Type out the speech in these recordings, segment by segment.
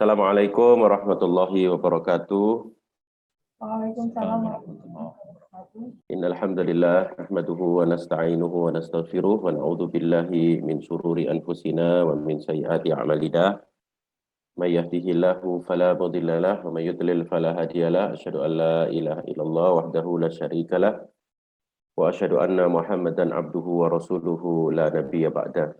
Assalamualaikum warahmatullahi wabarakatuh. Waalaikumsalam warahmatullahi wabarakatuh. Innal hamdalillah nahmaduhu wa nasta'inuhu wa nastaghfiruh wa na'udzu billahi min shururi anfusina wa min sayyiati a'malina. May yahdihillahu fala mudilla lahu wa may yudlil fala hadiya lahu. Asyhadu an la ilaha illallah wahdahu la syarika lah wa asyhadu anna Muhammadan abduhu wa rasuluhu la nabiyya ba'da.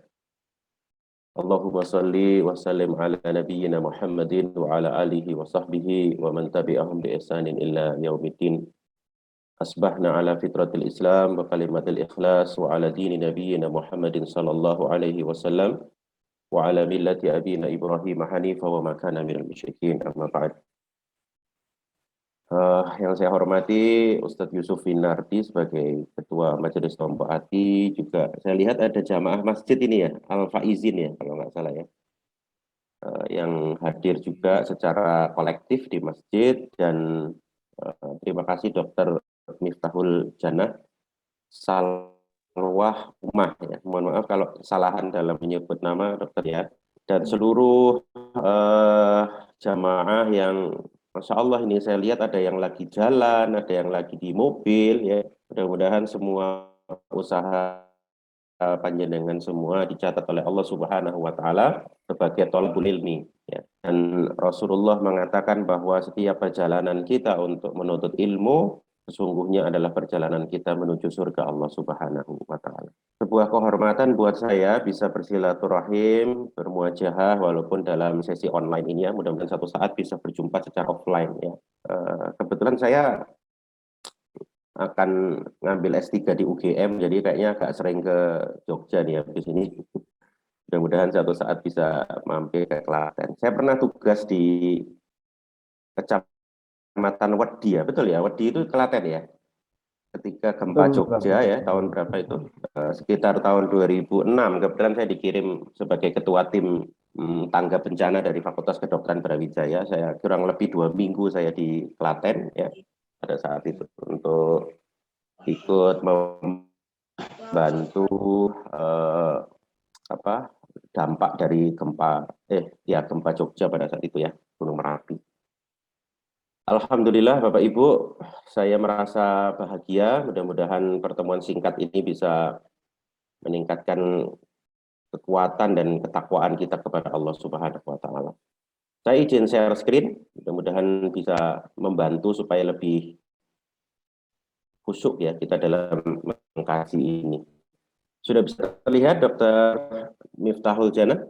Allahumma salli wa sallim ala nabiyyina Muhammadin wa ala alihi wa sahbihi wa man tabi'ahum bi ihsanin illa yaumiddin. Asbahna ala fitratil Islam wa kalimatil ikhlas wa ala dini nabiyyina Muhammadin sallallahu alaihi wasallam wa ala millati abina Ibrahim hanifa wa ma kana minal musyrikin. Amma ba'd. Yang saya hormati Ustadz Yusuf Winardi sebagai Ketua Majelis Tompo Hati, juga saya lihat ada jamaah masjid ini ya, Al-Faizin ya kalau nggak salah ya, yang hadir juga secara kolektif di masjid. Dan terima kasih Dr. Miftahul Jannah Salwah Umah ya. Mohon maaf kalau kesalahan dalam menyebut nama dokter ya. Dan seluruh jamaah yang Masya Allah ini saya lihat ada yang lagi jalan, ada yang lagi di mobil ya. Mudah-mudahan semua usaha panjenengan semua dicatat oleh Allah Subhanahu wa taala sebagai thalabul ilmi ya. Dan Rasulullah mengatakan bahwa setiap perjalanan kita untuk menuntut ilmu sesungguhnya adalah perjalanan kita menuju surga Allah Subhanahu wa taala. Sebuah kehormatan buat saya bisa bersilaturahim, bermuajahah walaupun dalam sesi online ini ya. Mudah-mudahan satu saat bisa berjumpa secara offline ya. Kebetulan saya akan ngambil S3 di UGM, jadi kayaknya agak sering ke Jogja nih habis ini. Mudah-mudahan satu saat bisa mampir ke Klaten. Saya pernah tugas di Kecamatan Wedi ya, betul ya? Wedi itu Klaten ya? Ketika gempa Jogja ya, tahun berapa itu? Sekitar tahun 2006, kebetulan saya dikirim sebagai ketua tim tangga bencana dari Fakultas Kedokteran Brawijaya. Saya kurang lebih 2 minggu saya di Klaten ya, pada saat itu untuk ikut membantu dampak dari gempa Jogja pada saat itu ya, Gunung Merapi. Alhamdulillah Bapak Ibu, saya merasa bahagia. Mudah-mudahan pertemuan singkat ini bisa meningkatkan kekuatan dan ketakwaan kita kepada Allah Subhanahu wa taala. Saya izin share screen, mudah-mudahan bisa membantu supaya lebih khusyuk ya kita dalam mengkaji ini. Sudah bisa terlihat Dr. Miftahul Jannah?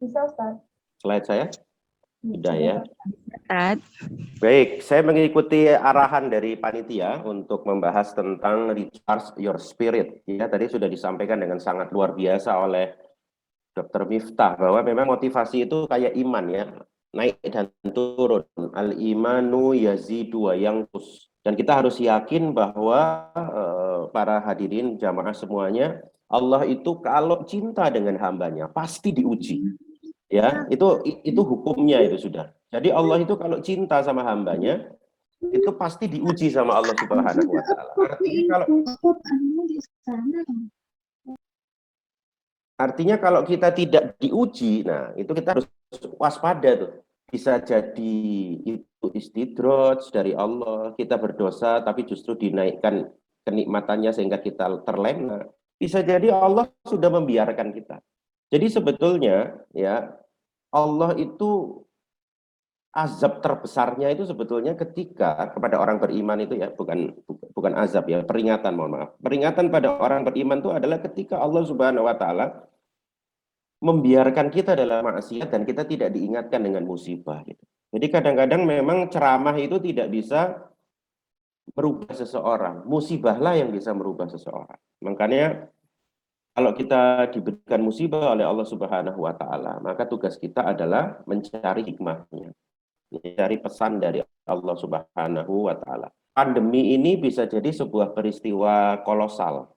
Bisa Ustaz. Slide saya? Sudah ya. Ustaz. Baik, saya mengikuti arahan dari panitia untuk membahas tentang recharge your spirit. Ya, tadi sudah disampaikan dengan sangat luar biasa oleh Dr. Miftah bahwa memang motivasi itu kayak iman ya, naik dan turun. Al-imanu yazidu wa yanqus. Dan kita harus yakin bahwa para hadirin jamaah semuanya, Allah itu kalau cinta dengan hambanya pasti diuji. Ya, itu hukumnya itu sudah. Jadi Allah itu kalau cinta sama hambanya itu pasti diuji sama Allah Subhanahu wa taala. Artinya kalau kita tidak diuji, nah itu kita harus waspada tuh. Bisa jadi itu istidraj dari Allah, kita berdosa tapi justru dinaikkan kenikmatannya sehingga kita terlena. Bisa jadi Allah sudah membiarkan kita. Jadi sebetulnya ya Allah itu azab terbesarnya itu sebetulnya ketika kepada orang beriman itu ya, bukan azab ya, peringatan, mohon maaf. Peringatan pada orang beriman itu adalah ketika Allah Subhanahu wa taala membiarkan kita dalam maksiat dan kita tidak diingatkan dengan musibah gitu. Jadi kadang-kadang memang ceramah itu tidak bisa merubah seseorang, musibahlah yang bisa merubah seseorang. Makanya kalau kita diberikan musibah oleh Allah Subhanahu wa taala, maka tugas kita adalah mencari hikmahnya, mencari pesan dari Allah Subhanahu wa taala. Pandemi ini bisa jadi sebuah peristiwa kolosal.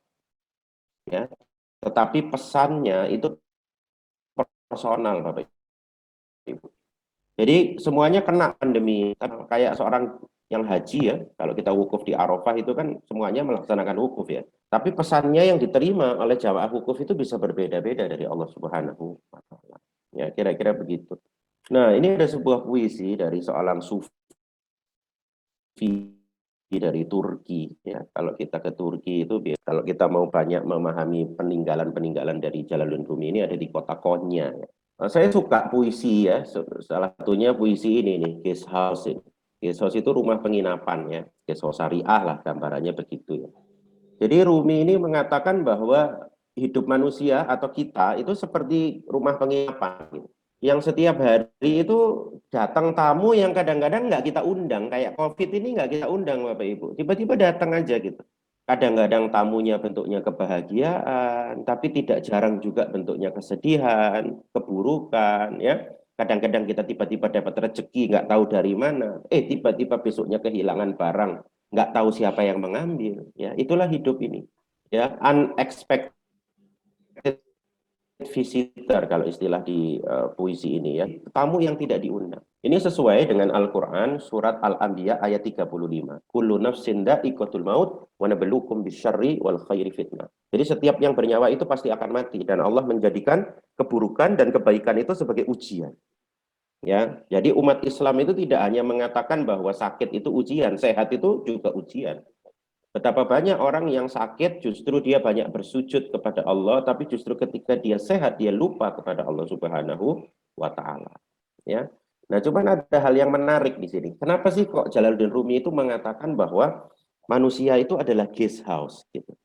Ya. Tetapi pesannya itu personal Bapak Ibu. Jadi semuanya kena pandemi. Kayak seorang yang haji ya, kalau kita wukuf di Arafah itu kan semuanya melaksanakan wukuf ya. Tapi pesannya yang diterima oleh jamaah wukuf itu bisa berbeda-beda dari Allah Subhanahu wa taala. Ya, kira-kira begitu. Nah, ini ada sebuah puisi dari seorang sufi dari Turki ya. Kalau kita ke Turki itu kalau kita mau banyak memahami peninggalan-peninggalan dari Jalaluddin Rumi ini ada di kota Konya ya. Saya suka puisi ya. Salah satunya puisi ini nih, Guest House ini. Guest House itu rumah penginapan ya. Guest House syariah lah gambarannya begitu ya. Jadi Rumi ini mengatakan bahwa hidup manusia atau kita itu seperti rumah penginapan gitu. Yang setiap hari itu datang tamu yang kadang-kadang nggak kita undang, kayak COVID ini nggak kita undang Bapak Ibu, tiba-tiba datang aja gitu. Kadang-kadang tamunya bentuknya kebahagiaan, tapi tidak jarang juga bentuknya kesedihan, keburukan, ya. Kadang-kadang kita tiba-tiba dapat rezeki nggak tahu dari mana, tiba-tiba besoknya kehilangan barang, nggak tahu siapa yang mengambil, ya. Itulah hidup ini, ya. Unexpected visitor kalau istilah di puisi ini ya, tamu yang tidak diundang. Ini sesuai dengan Al-Qur'an surat Al-Anbiya ayat 35. Kullu nafsin dha'iqatul maut wa nabluukum bisyarri wal khairi fitnah. Jadi setiap yang bernyawa itu pasti akan mati dan Allah menjadikan keburukan dan kebaikan itu sebagai ujian. Ya, jadi umat Islam itu tidak hanya mengatakan bahwa sakit itu ujian, sehat itu juga ujian. Betapa banyak orang yang sakit justru dia banyak bersujud kepada Allah, tapi justru ketika dia sehat dia lupa kepada Allah Subhanahu wa taala. Ya. Nah, cuman ada hal yang menarik di sini. Kenapa sih kok Jalaluddin Rumi itu mengatakan bahwa manusia itu adalah guest house gitu.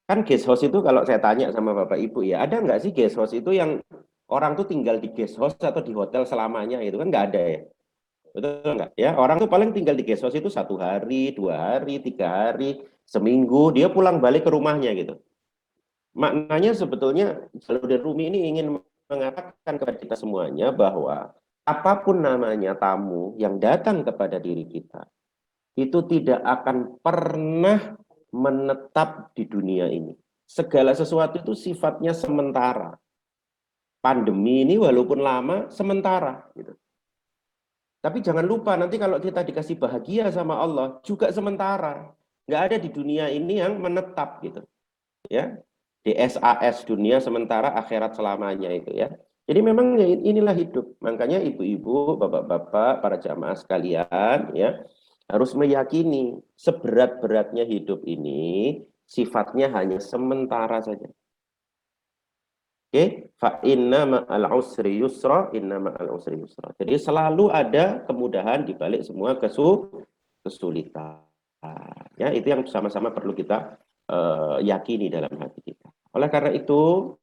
Kan guest house itu kalau saya tanya sama Bapak Ibu ya, ada nggak sih guest house itu yang orang tuh tinggal di guest house atau di hotel selamanya itu kan nggak ada ya. Betul nggak? Ya, orang tuh paling tinggal di guest house itu 1 hari, 2 hari, 3 hari, seminggu, dia pulang balik ke rumahnya gitu. Maknanya sebetulnya Jalaluddin Rumi ini ingin mengatakan kepada kita semuanya bahwa apapun namanya tamu yang datang kepada diri kita, itu tidak akan pernah menetap di dunia ini. Segala sesuatu itu sifatnya sementara. Pandemi ini walaupun lama, sementara. Gitu. Tapi jangan lupa nanti kalau kita dikasih bahagia sama Allah juga sementara. Nggak ada di dunia ini yang menetap gitu. Ya, DSAS dunia sementara akhirat selamanya itu ya. Jadi memang inilah hidup. Makanya ibu-ibu, bapak-bapak, para jamaah sekalian ya harus meyakini seberat-beratnya hidup ini sifatnya hanya sementara saja. Oke, fa inna ma'al usri yusra, inna ma'al usri yusra. Jadi selalu ada kemudahan di balik semua kesulitan. Ya, itu yang sama-sama perlu kita yakini dalam hati kita. Oleh karena itu,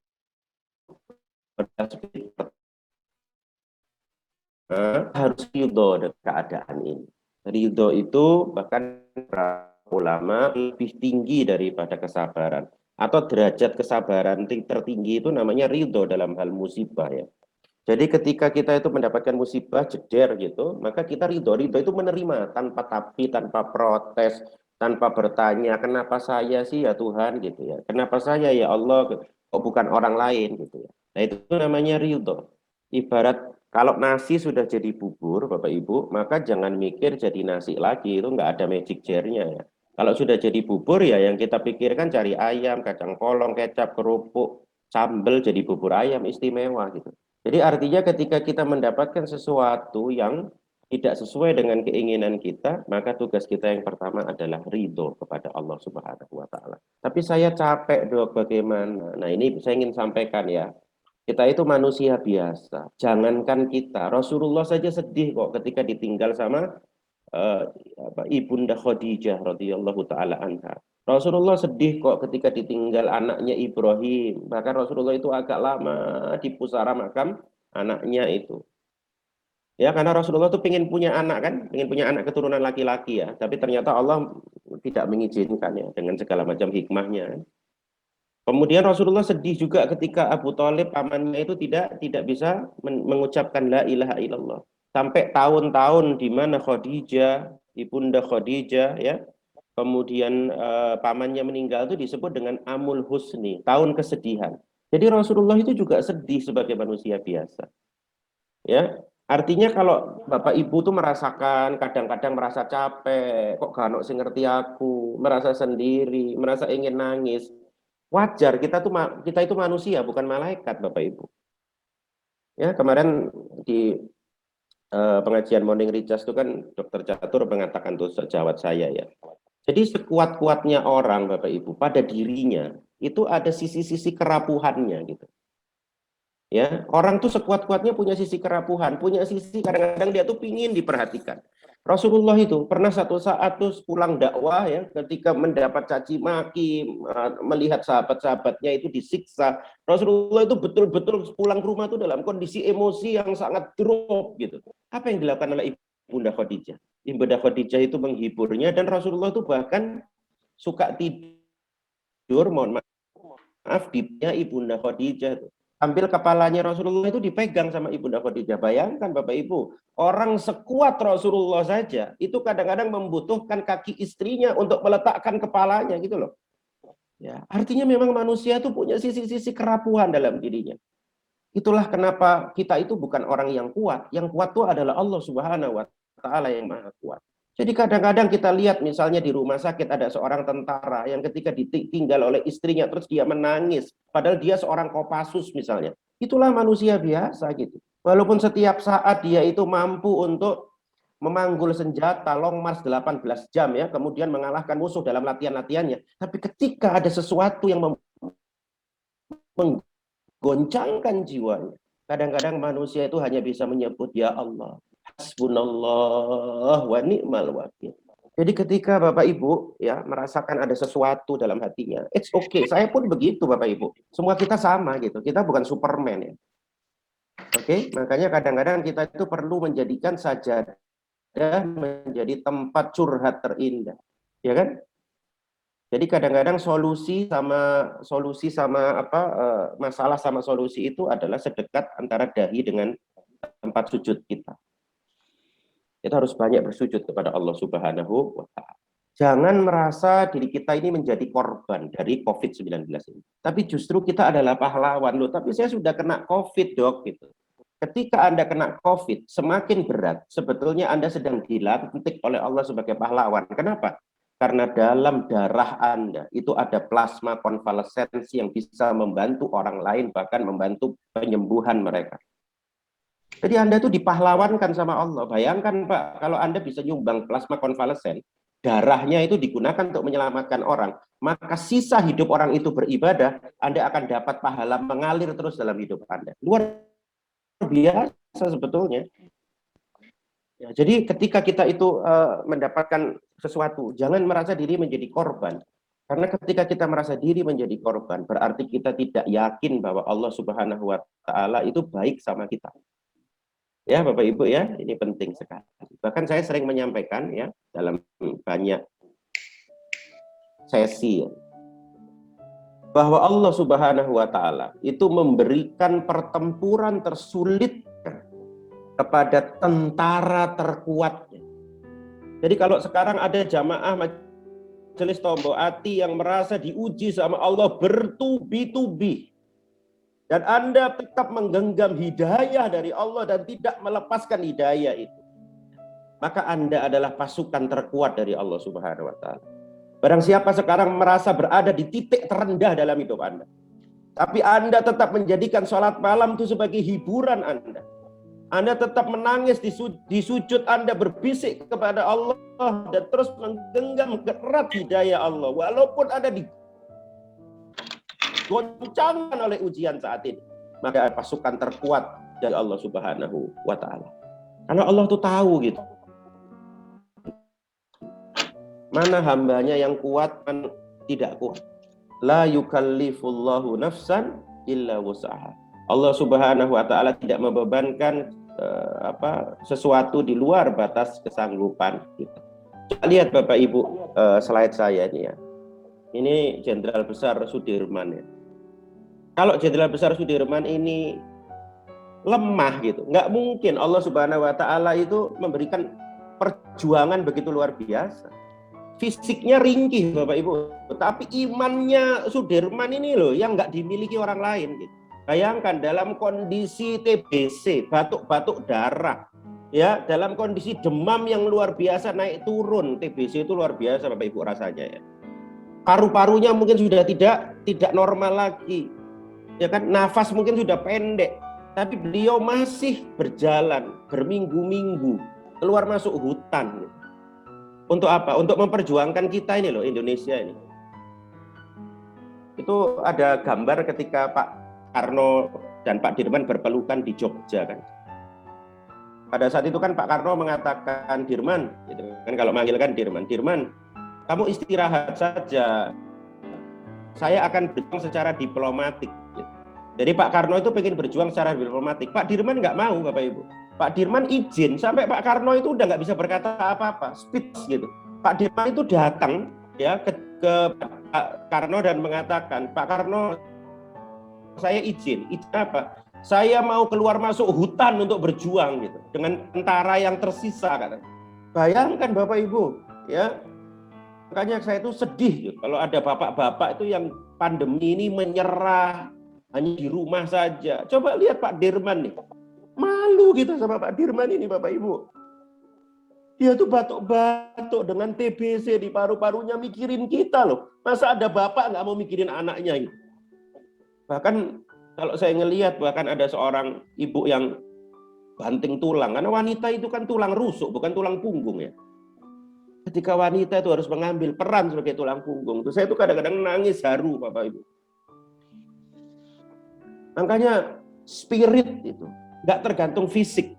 harus ridho dengan keadaan ini. Ridho itu bahkan para ulama lebih tinggi daripada kesabaran. Atau derajat kesabaran tertinggi itu namanya ridho dalam hal musibah ya. Jadi ketika kita itu mendapatkan musibah, jeder gitu, maka kita ridho. Ridho itu menerima tanpa tapi, tanpa protes, tanpa bertanya, kenapa saya sih ya Tuhan gitu ya. Kenapa saya ya Allah, kok bukan orang lain gitu ya. Nah itu namanya ridho. Ibarat kalau nasi sudah jadi bubur, Bapak Ibu, maka jangan mikir jadi nasi lagi, itu nggak ada magic jar-nya ya. Kalau sudah jadi bubur ya yang kita pikirkan cari ayam, kacang polong, kecap, kerupuk, sambal jadi bubur ayam istimewa gitu. Jadi artinya ketika kita mendapatkan sesuatu yang tidak sesuai dengan keinginan kita, maka tugas kita yang pertama adalah ridho kepada Allah Subhanahu wa taala. Tapi saya capek, Dok, bagaimana? Nah, ini saya ingin sampaikan ya. Kita itu manusia biasa. Jangankan kita, Rasulullah saja sedih kok ketika ditinggal sama eh, Ibunda Khadijah radhiyallahu taala anha. Rasulullah sedih kok ketika ditinggal anaknya Ibrahim. Bahkan Rasulullah itu agak lama di pusara makam anaknya itu. Ya, karena Rasulullah itu pengen punya anak kan, pengen punya anak keturunan laki-laki ya. Tapi ternyata Allah tidak mengizinkan ya dengan segala macam hikmahnya. Kemudian Rasulullah sedih juga ketika Abu Thalib pamannya itu tidak bisa mengucapkan la ilaha illallah. Sampai tahun-tahun di mana Khadijah, Ibunda Khadijah ya, kemudian pamannya meninggal itu disebut dengan Amul Husni, tahun kesedihan. Jadi Rasulullah itu juga sedih sebagai manusia biasa. Ya, artinya kalau Bapak Ibu tuh merasakan kadang-kadang merasa capek, kok gak ono sing ngerti aku, merasa sendiri, merasa ingin nangis. Wajar kita itu manusia bukan malaikat Bapak Ibu. Ya, kemarin di pengajian Morning Recharge itu kan Dokter Catur mengatakan tuh sejawat saya ya. Jadi sekuat-kuatnya orang Bapak Ibu pada dirinya itu ada sisi-sisi kerapuhannya gitu. Ya, orang tuh sekuat-kuatnya punya sisi kerapuhan, punya sisi kadang-kadang dia tuh pingin diperhatikan. Rasulullah itu pernah satu saat tuh pulang dakwah ya, ketika mendapat caci maki, melihat sahabat-sahabatnya itu disiksa. Rasulullah itu betul-betul pulang ke rumah tuh dalam kondisi emosi yang sangat drop gitu. Apa yang dilakukan oleh Ibunda Khadijah? Ibunda Khadijah itu menghiburnya dan Rasulullah itu bahkan suka tidur, mohon maaf, di Ibunda Khadijah tuh. Sambil kepalanya Rasulullah itu dipegang sama Ibunda Khadijah. Bayangkan Bapak Ibu, orang sekuat Rasulullah saja itu kadang-kadang membutuhkan kaki istrinya untuk meletakkan kepalanya gitu loh. Ya, artinya memang manusia itu punya sisi-sisi kerapuhan dalam dirinya. Itulah kenapa kita itu bukan orang yang kuat. Yang kuat itu adalah Allah Subhanahu wa taala yang Maha Kuat. Jadi kadang-kadang kita lihat misalnya di rumah sakit ada seorang tentara yang ketika ditinggal oleh istrinya terus dia menangis. Padahal dia seorang Kopassus misalnya. Itulah manusia biasa gitu. Walaupun setiap saat dia itu mampu untuk memanggul senjata long march 18 jam ya, kemudian mengalahkan musuh dalam latihan-latihannya. Tapi ketika ada sesuatu yang menggoncangkan jiwanya, kadang-kadang manusia itu hanya bisa menyebut ya Allah, hasbunallah wa ni'mal wakil. Jadi ketika Bapak Ibu ya merasakan ada sesuatu dalam hatinya, it's okay. Saya pun begitu Bapak Ibu. Semua kita sama gitu. Kita bukan Superman ya. Oke, makanya kadang-kadang kita itu perlu menjadikan sajadah menjadi tempat curhat terindah. Ya kan? Jadi kadang-kadang solusi sama apa masalah sama solusi itu adalah sedekat antara dahi dengan tempat sujud kita. Kita harus banyak bersujud kepada Allah Subhanahu wa taala. Jangan merasa diri kita ini menjadi korban dari COVID-19 ini. Tapi justru kita adalah pahlawan loh. Tapi saya sudah kena COVID, Dok gitu. Ketika Anda kena COVID, semakin berat. Sebetulnya Anda sedang dilantik oleh Allah sebagai pahlawan. Kenapa? Karena dalam darah Anda itu ada plasma konvalesensi yang bisa membantu orang lain, bahkan membantu penyembuhan mereka. Jadi Anda itu dipahlawankan sama Allah. Bayangkan Pak, kalau Anda bisa nyumbang plasma konvalesen, darahnya itu digunakan untuk menyelamatkan orang, maka sisa hidup orang itu beribadah, Anda akan dapat pahala mengalir terus dalam hidup Anda. Luar biasa sebetulnya. Ya, jadi ketika kita itu mendapatkan sesuatu, jangan merasa diri menjadi korban. Karena ketika kita merasa diri menjadi korban, berarti kita tidak yakin bahwa Allah Subhanahu wa taala itu baik sama kita. Ya, Bapak Ibu ya, ini penting sekali. Bahkan saya sering menyampaikan ya dalam banyak sesi ya, bahwa Allah Subhanahu wa taala itu memberikan pertempuran tersulit kepada tentara terkuatnya. Jadi kalau sekarang ada jamaah majelis Tombo Ati yang merasa diuji sama Allah bertubi-tubi, dan Anda tetap menggenggam hidayah dari Allah dan tidak melepaskan hidayah itu, maka Anda adalah pasukan terkuat dari Allah Subhanahu wa taala. Barang siapa sekarang merasa berada di titik terendah dalam hidup Anda, tapi Anda tetap menjadikan sholat malam itu sebagai hiburan Anda tetap menangis di sujud Anda, berbisik kepada Allah dan terus menggenggam erat hidayah Allah, walaupun Anda digoncangkan oleh ujian saat ini, maka pasukan terkuat dari Allah Subhanahu wa taala. Karena Allah tuh tahu gitu, mana hambanya yang kuat, mana tidak kuat. La yukallifullahu nafsan illa wus'aha. Allah Subhanahu wa taala tidak membebankan sesuatu di luar batas kesanggupan kita. Coba lihat Bapak Ibu slide saya ini ya. Ini Jenderal Besar Sudirman ya. Kalau Jenderal Besar Sudirman ini lemah gitu, nggak mungkin Allah Subhanahu wa taala itu memberikan perjuangan begitu luar biasa. Fisiknya ringkih Bapak Ibu, tapi imannya Sudirman ini loh yang nggak dimiliki orang lain gitu. Bayangkan dalam kondisi TBC, batuk-batuk darah, ya, dalam kondisi demam yang luar biasa naik turun, TBC itu luar biasa Bapak Ibu rasanya ya. Paru-parunya mungkin sudah tidak normal lagi, ya kan, nafas mungkin sudah pendek. Tapi beliau masih berjalan berminggu-minggu keluar masuk hutan. Untuk apa? Untuk memperjuangkan kita ini loh, Indonesia ini. Itu ada gambar ketika Pak Karno dan Pak Dirman berpelukan di Jogja kan. Pada saat itu kan Pak Karno mengatakan, Dirman, gitu kan, kalau manggilkan Dirman, Dirman, kamu istirahat saja. Saya akan berjuang secara diplomatik. Gitu. Jadi Pak Karno itu pengen berjuang secara diplomatik. Pak Dirman nggak mau, Bapak Ibu. Pak Dirman izin sampai Pak Karno itu udah nggak bisa berkata apa-apa, speech gitu. Pak Dirman itu datang ya ke Pak Karno dan mengatakan, Pak Karno, saya izin apa? Saya mau keluar masuk hutan untuk berjuang gitu dengan tentara yang tersisa kan. Bayangkan Bapak Ibu, ya. Makanya saya itu sedih gitu, kalau ada bapak-bapak itu yang pandemi ini menyerah hanya di rumah saja. Coba lihat Pak Dirman nih. Malu gitu sama Pak Dirman ini Bapak Ibu. Dia tuh batuk-batuk dengan TBC di paru-parunya mikirin kita loh. Masa ada bapak nggak mau mikirin anaknya gitu. Bahkan kalau saya ngelihat bahkan ada seorang ibu yang banting tulang. Karena wanita itu kan tulang rusuk bukan tulang punggung ya. Ketika wanita itu harus mengambil peran sebagai tulang punggung, saya itu kadang-kadang nangis haru, Bapak Ibu. Makanya spirit itu nggak tergantung fisik.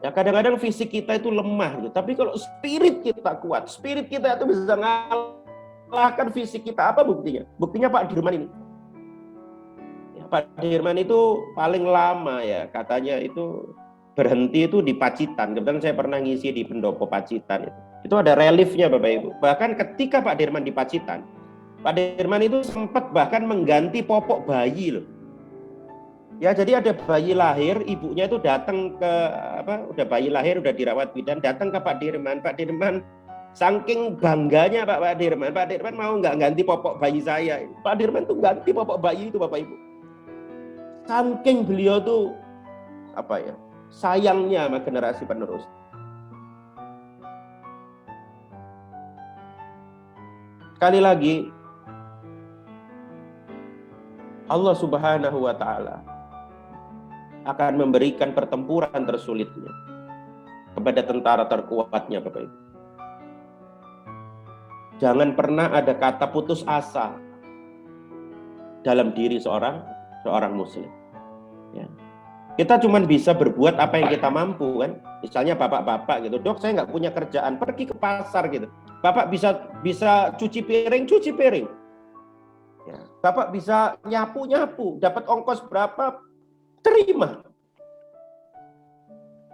Ya kadang-kadang fisik kita itu lemah, gitu. Tapi kalau spirit kita kuat, spirit kita itu bisa mengalahkan fisik kita. Apa buktinya? Buktinya Pak Dirman ini. Ya, Pak Dirman itu paling lama ya, katanya itu berhenti itu di Pacitan. Kebetulan saya pernah ngisi di Pendopo Pacitan. Itu ada reliefnya Bapak Ibu. Bahkan ketika Pak Dirman di Pacitan, Pak Dirman itu sempat bahkan mengganti popok bayi loh. Ya jadi ada bayi lahir, ibunya itu datang ke udah bayi lahir, udah dirawat bidan, datang ke Pak Dirman. Pak Dirman saking bangganya Pak Dirman mau nggak ganti popok bayi saya. Pak Dirman tuh ganti popok bayi itu Bapak Ibu. Saking beliau tuh sayangnya sama generasi penerus. Sekali lagi, Allah Subhanahu wa Ta'ala akan memberikan pertempuran tersulitnya kepada tentara terkuatnya, Bapak Ibu. Jangan pernah ada kata putus asa dalam diri seorang Muslim. Ya. Kita cuma bisa berbuat apa yang kita mampu kan. Misalnya bapak-bapak gitu, dok saya nggak punya kerjaan, pergi ke pasar gitu. Bapak bisa cuci piring. Ya. Bapak bisa nyapu, dapat ongkos berapa, terima.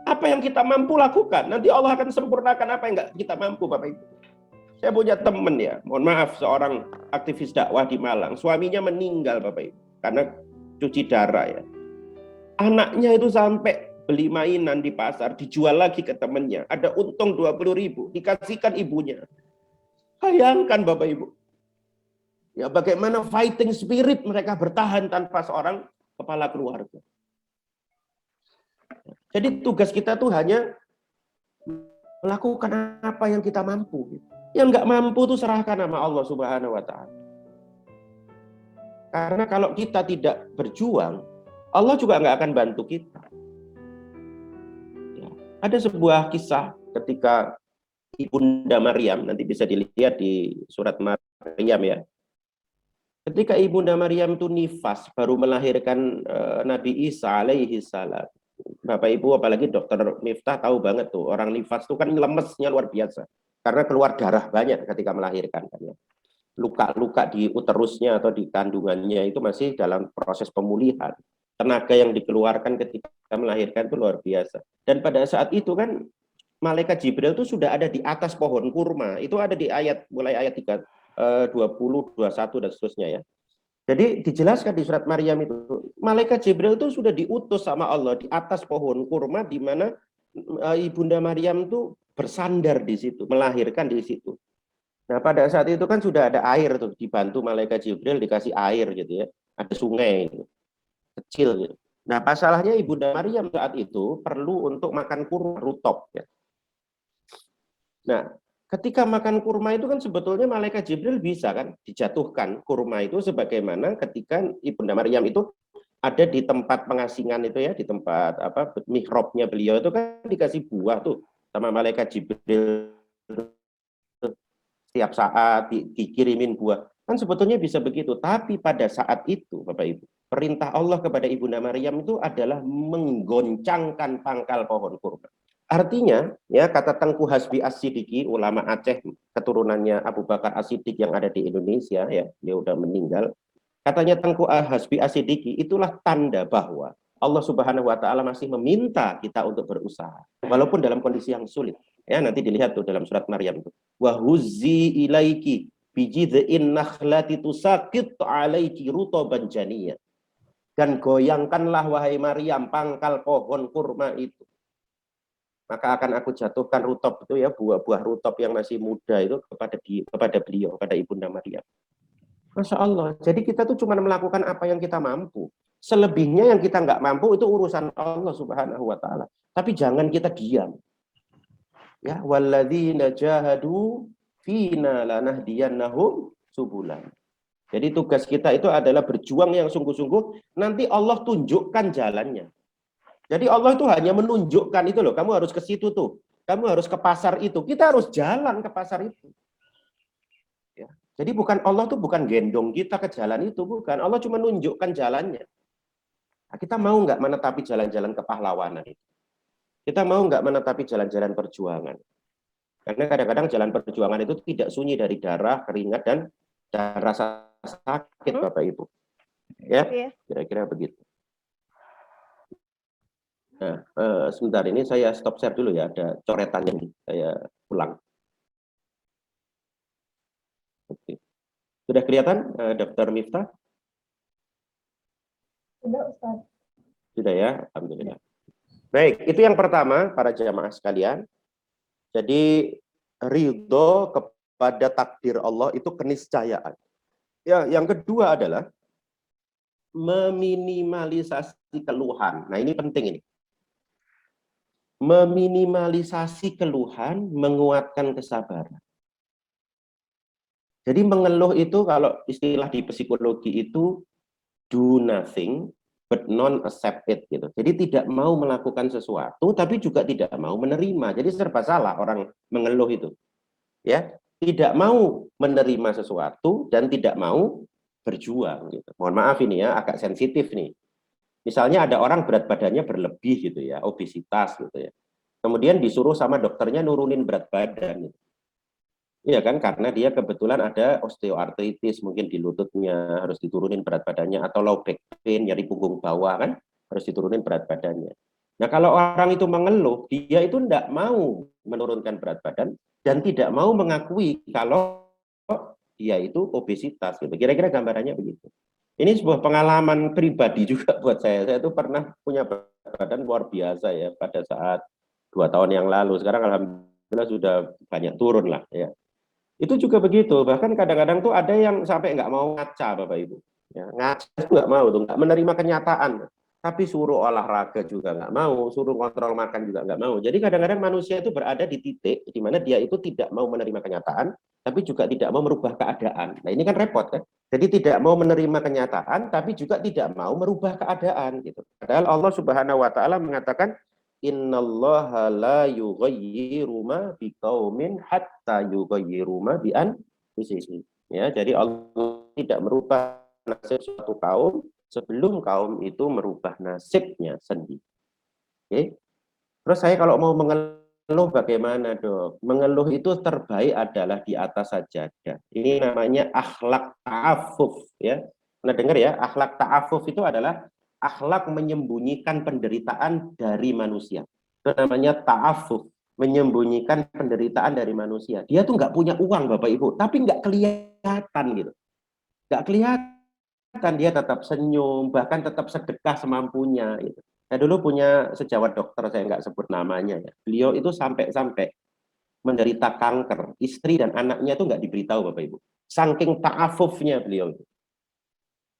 Apa yang kita mampu lakukan, nanti Allah akan sempurnakan apa yang nggak kita mampu, Bapak Ibu. Saya punya teman ya, mohon maaf, seorang aktivis dakwah di Malang, suaminya meninggal Bapak Ibu, karena cuci darah ya. Anaknya itu sampai beli mainan di pasar, dijual lagi ke temannya. Ada untung 20.000, dikasihkan ibunya. Bayangkan Bapak Ibu. Ya bagaimana fighting spirit mereka bertahan tanpa seorang kepala keluarga. Jadi tugas kita tuh hanya melakukan apa yang kita mampu. Yang nggak mampu tuh serahkan sama Allah Subhanahu wa Ta'ala. Karena kalau kita tidak berjuang, Allah juga nggak akan bantu kita. Ya. Ada sebuah kisah ketika Ibunda Maryam, nanti bisa dilihat di surat Maryam ya. Ketika Ibunda Maryam itu nifas, baru melahirkan Nabi Isa alaihi salam. Bapak Ibu, apalagi dokter Miftah tahu banget tuh, orang nifas itu kan lemesnya luar biasa. Karena keluar darah banyak ketika melahirkan. Luka-luka di uterusnya atau di kandungannya itu masih dalam proses pemulihan. Tenaga yang dikeluarkan ketika melahirkan itu luar biasa. Dan pada saat itu kan malaikat Jibril itu sudah ada di atas pohon kurma. Itu ada di mulai ayat 20, 21 dan seterusnya ya. Jadi dijelaskan di surat Maryam itu, malaikat Jibril itu sudah diutus sama Allah di atas pohon kurma di mana Ibunda Maryam itu bersandar di situ, melahirkan di situ. Nah, pada saat itu kan sudah ada air tuh, dibantu malaikat Jibril dikasih air gitu ya. Ada sungai gitu. Kecil gitu. Nah, masalahnya Ibunda Maryam saat itu perlu untuk makan kurma rutop ya. Nah, ketika makan kurma itu kan sebetulnya malaikat Jibril bisa kan dijatuhkan kurma itu sebagaimana ketika Ibunda Maryam itu ada di tempat pengasingan itu ya, di tempat apa mihrabnya beliau itu kan dikasih buah tuh sama malaikat Jibril setiap saat dikirimin buah. Kan sebetulnya bisa begitu, tapi pada saat itu Bapak Ibu, perintah Allah kepada Ibunda Maryam itu adalah menggoncangkan pangkal pohon kurma. Artinya, ya kata Tengku Hasbi As-Siddiqi, ulama Aceh keturunannya Abu Bakar As-Siddiq yang ada di Indonesia, ya dia udah meninggal. Katanya Tengku Hasbi As-Siddiqi, itulah tanda bahwa Allah Subhanahu wa taala masih meminta kita untuk berusaha walaupun dalam kondisi yang sulit. Ya, nanti dilihat tuh dalam surat Maryam tuh. Wa huzzi ilaiki bijid'in nakhlati tusaqit 'alaiki rutaban janiyya. Dan goyangkanlah wahai Maryam pangkal pohon kurma itu. Maka akan aku jatuhkan rutop itu ya, buah-buah rutop yang masih muda itu kepada beliau, kepada Ibunda Maryam. Masya Allah. Jadi kita tuh cuma melakukan apa yang kita mampu. Selebihnya yang kita nggak mampu itu urusan Allah Subhanahu wa taala. Tapi jangan kita diam. Ya, walladzina jahadu fina lanahdiyannahum subulan. Jadi tugas kita itu adalah berjuang yang sungguh-sungguh, nanti Allah tunjukkan jalannya. Jadi Allah itu hanya menunjukkan itu loh, kamu harus ke situ tuh. Kamu harus ke pasar itu. Kita harus jalan ke pasar itu. Ya. Jadi bukan Allah tuh bukan gendong kita ke jalan itu, bukan. Allah cuma menunjukkan jalannya. Nah, kita mau nggak menetapi jalan-jalan kepahlawanan itu? Kita mau nggak menetapi jalan-jalan perjuangan? Karena kadang-kadang jalan perjuangan itu tidak sunyi dari darah, keringat, dan rasa sakit, Bapak Ibu. Ya, kira-kira begitu. Nah, sebentar ini saya stop share dulu ya, ada coretan yang saya ulang. Oke. Sudah kelihatan, Dr. Miftah? Sudah, Ustaz. Sudah ya, alhamdulillah. Baik, itu yang pertama, para jamaah sekalian. Jadi ridho kepada takdir Allah itu keniscayaan. Ya, yang kedua adalah meminimalisasi keluhan. Nah, ini penting ini. Meminimalisasi keluhan, menguatkan kesabaran. Jadi mengeluh itu kalau istilah di psikologi itu do nothing but non accept it gitu. Jadi tidak mau melakukan sesuatu tapi juga tidak mau menerima. Jadi serba salah orang mengeluh itu. Ya, tidak mau menerima sesuatu dan tidak mau berjuang gitu. Mohon maaf ini ya, agak sensitif nih. Misalnya ada orang berat badannya berlebih gitu ya, obesitas gitu ya. Kemudian disuruh sama dokternya nurunin berat badan. Iya kan, karena dia kebetulan ada osteoartritis mungkin di lututnya, harus diturunin berat badannya, atau low back pain, nyeri punggung bawah kan, harus diturunin berat badannya. Nah kalau orang itu mengeluh, dia itu tidak mau menurunkan berat badan dan tidak mau mengakui kalau dia itu obesitas. Gitu. Kira-kira gambarannya begitu. Ini sebuah pengalaman pribadi juga buat saya. Saya itu pernah punya berat badan luar biasa ya pada saat 2 tahun yang lalu. Sekarang alhamdulillah sudah banyak turun lah ya. Itu juga begitu. Bahkan kadang-kadang tuh ada yang sampai nggak mau ngaca, Bapak Ibu. Ya, ngaca itu nggak mau tuh, nggak menerima kenyataan. Tapi suruh olahraga juga nggak mau, suruh kontrol makan juga nggak mau. Jadi kadang-kadang manusia itu berada di titik di mana dia itu tidak mau menerima kenyataan, tapi juga tidak mau merubah keadaan. Nah ini kan repot kan? Jadi tidak mau menerima kenyataan, tapi juga tidak mau merubah keadaan gitu. Padahal Allah Subhanahu Wa Taala mengatakan, Innallaha la yughayyiru ma biqaumin hatta yughayyiru ma bi anfusihim. Ya, jadi Allah tidak merubah nasib suatu kaum sebelum kaum itu merubah nasibnya sendiri. Oke. Terus saya kalau mau mengeluh bagaimana, Dok? Mengeluh itu terbaik adalah di atas sajadah. Ini namanya akhlak ta'affuf ya. Pernah dengar ya? Akhlak ta'affuf itu adalah akhlak menyembunyikan penderitaan dari manusia. Itu namanya ta'affuf, menyembunyikan penderitaan dari manusia. Dia tuh nggak punya uang, Bapak Ibu, tapi nggak kelihatan gitu. Nggak kelihatan, dia tetap senyum, bahkan tetap sedekah semampunya. Gitu. Saya dulu punya sejawat dokter, saya nggak sebut namanya. Ya. Beliau itu sampai-sampai menderita kanker. Istri dan anaknya itu nggak diberitahu, Bapak Ibu. Saking ta'afufnya beliau itu.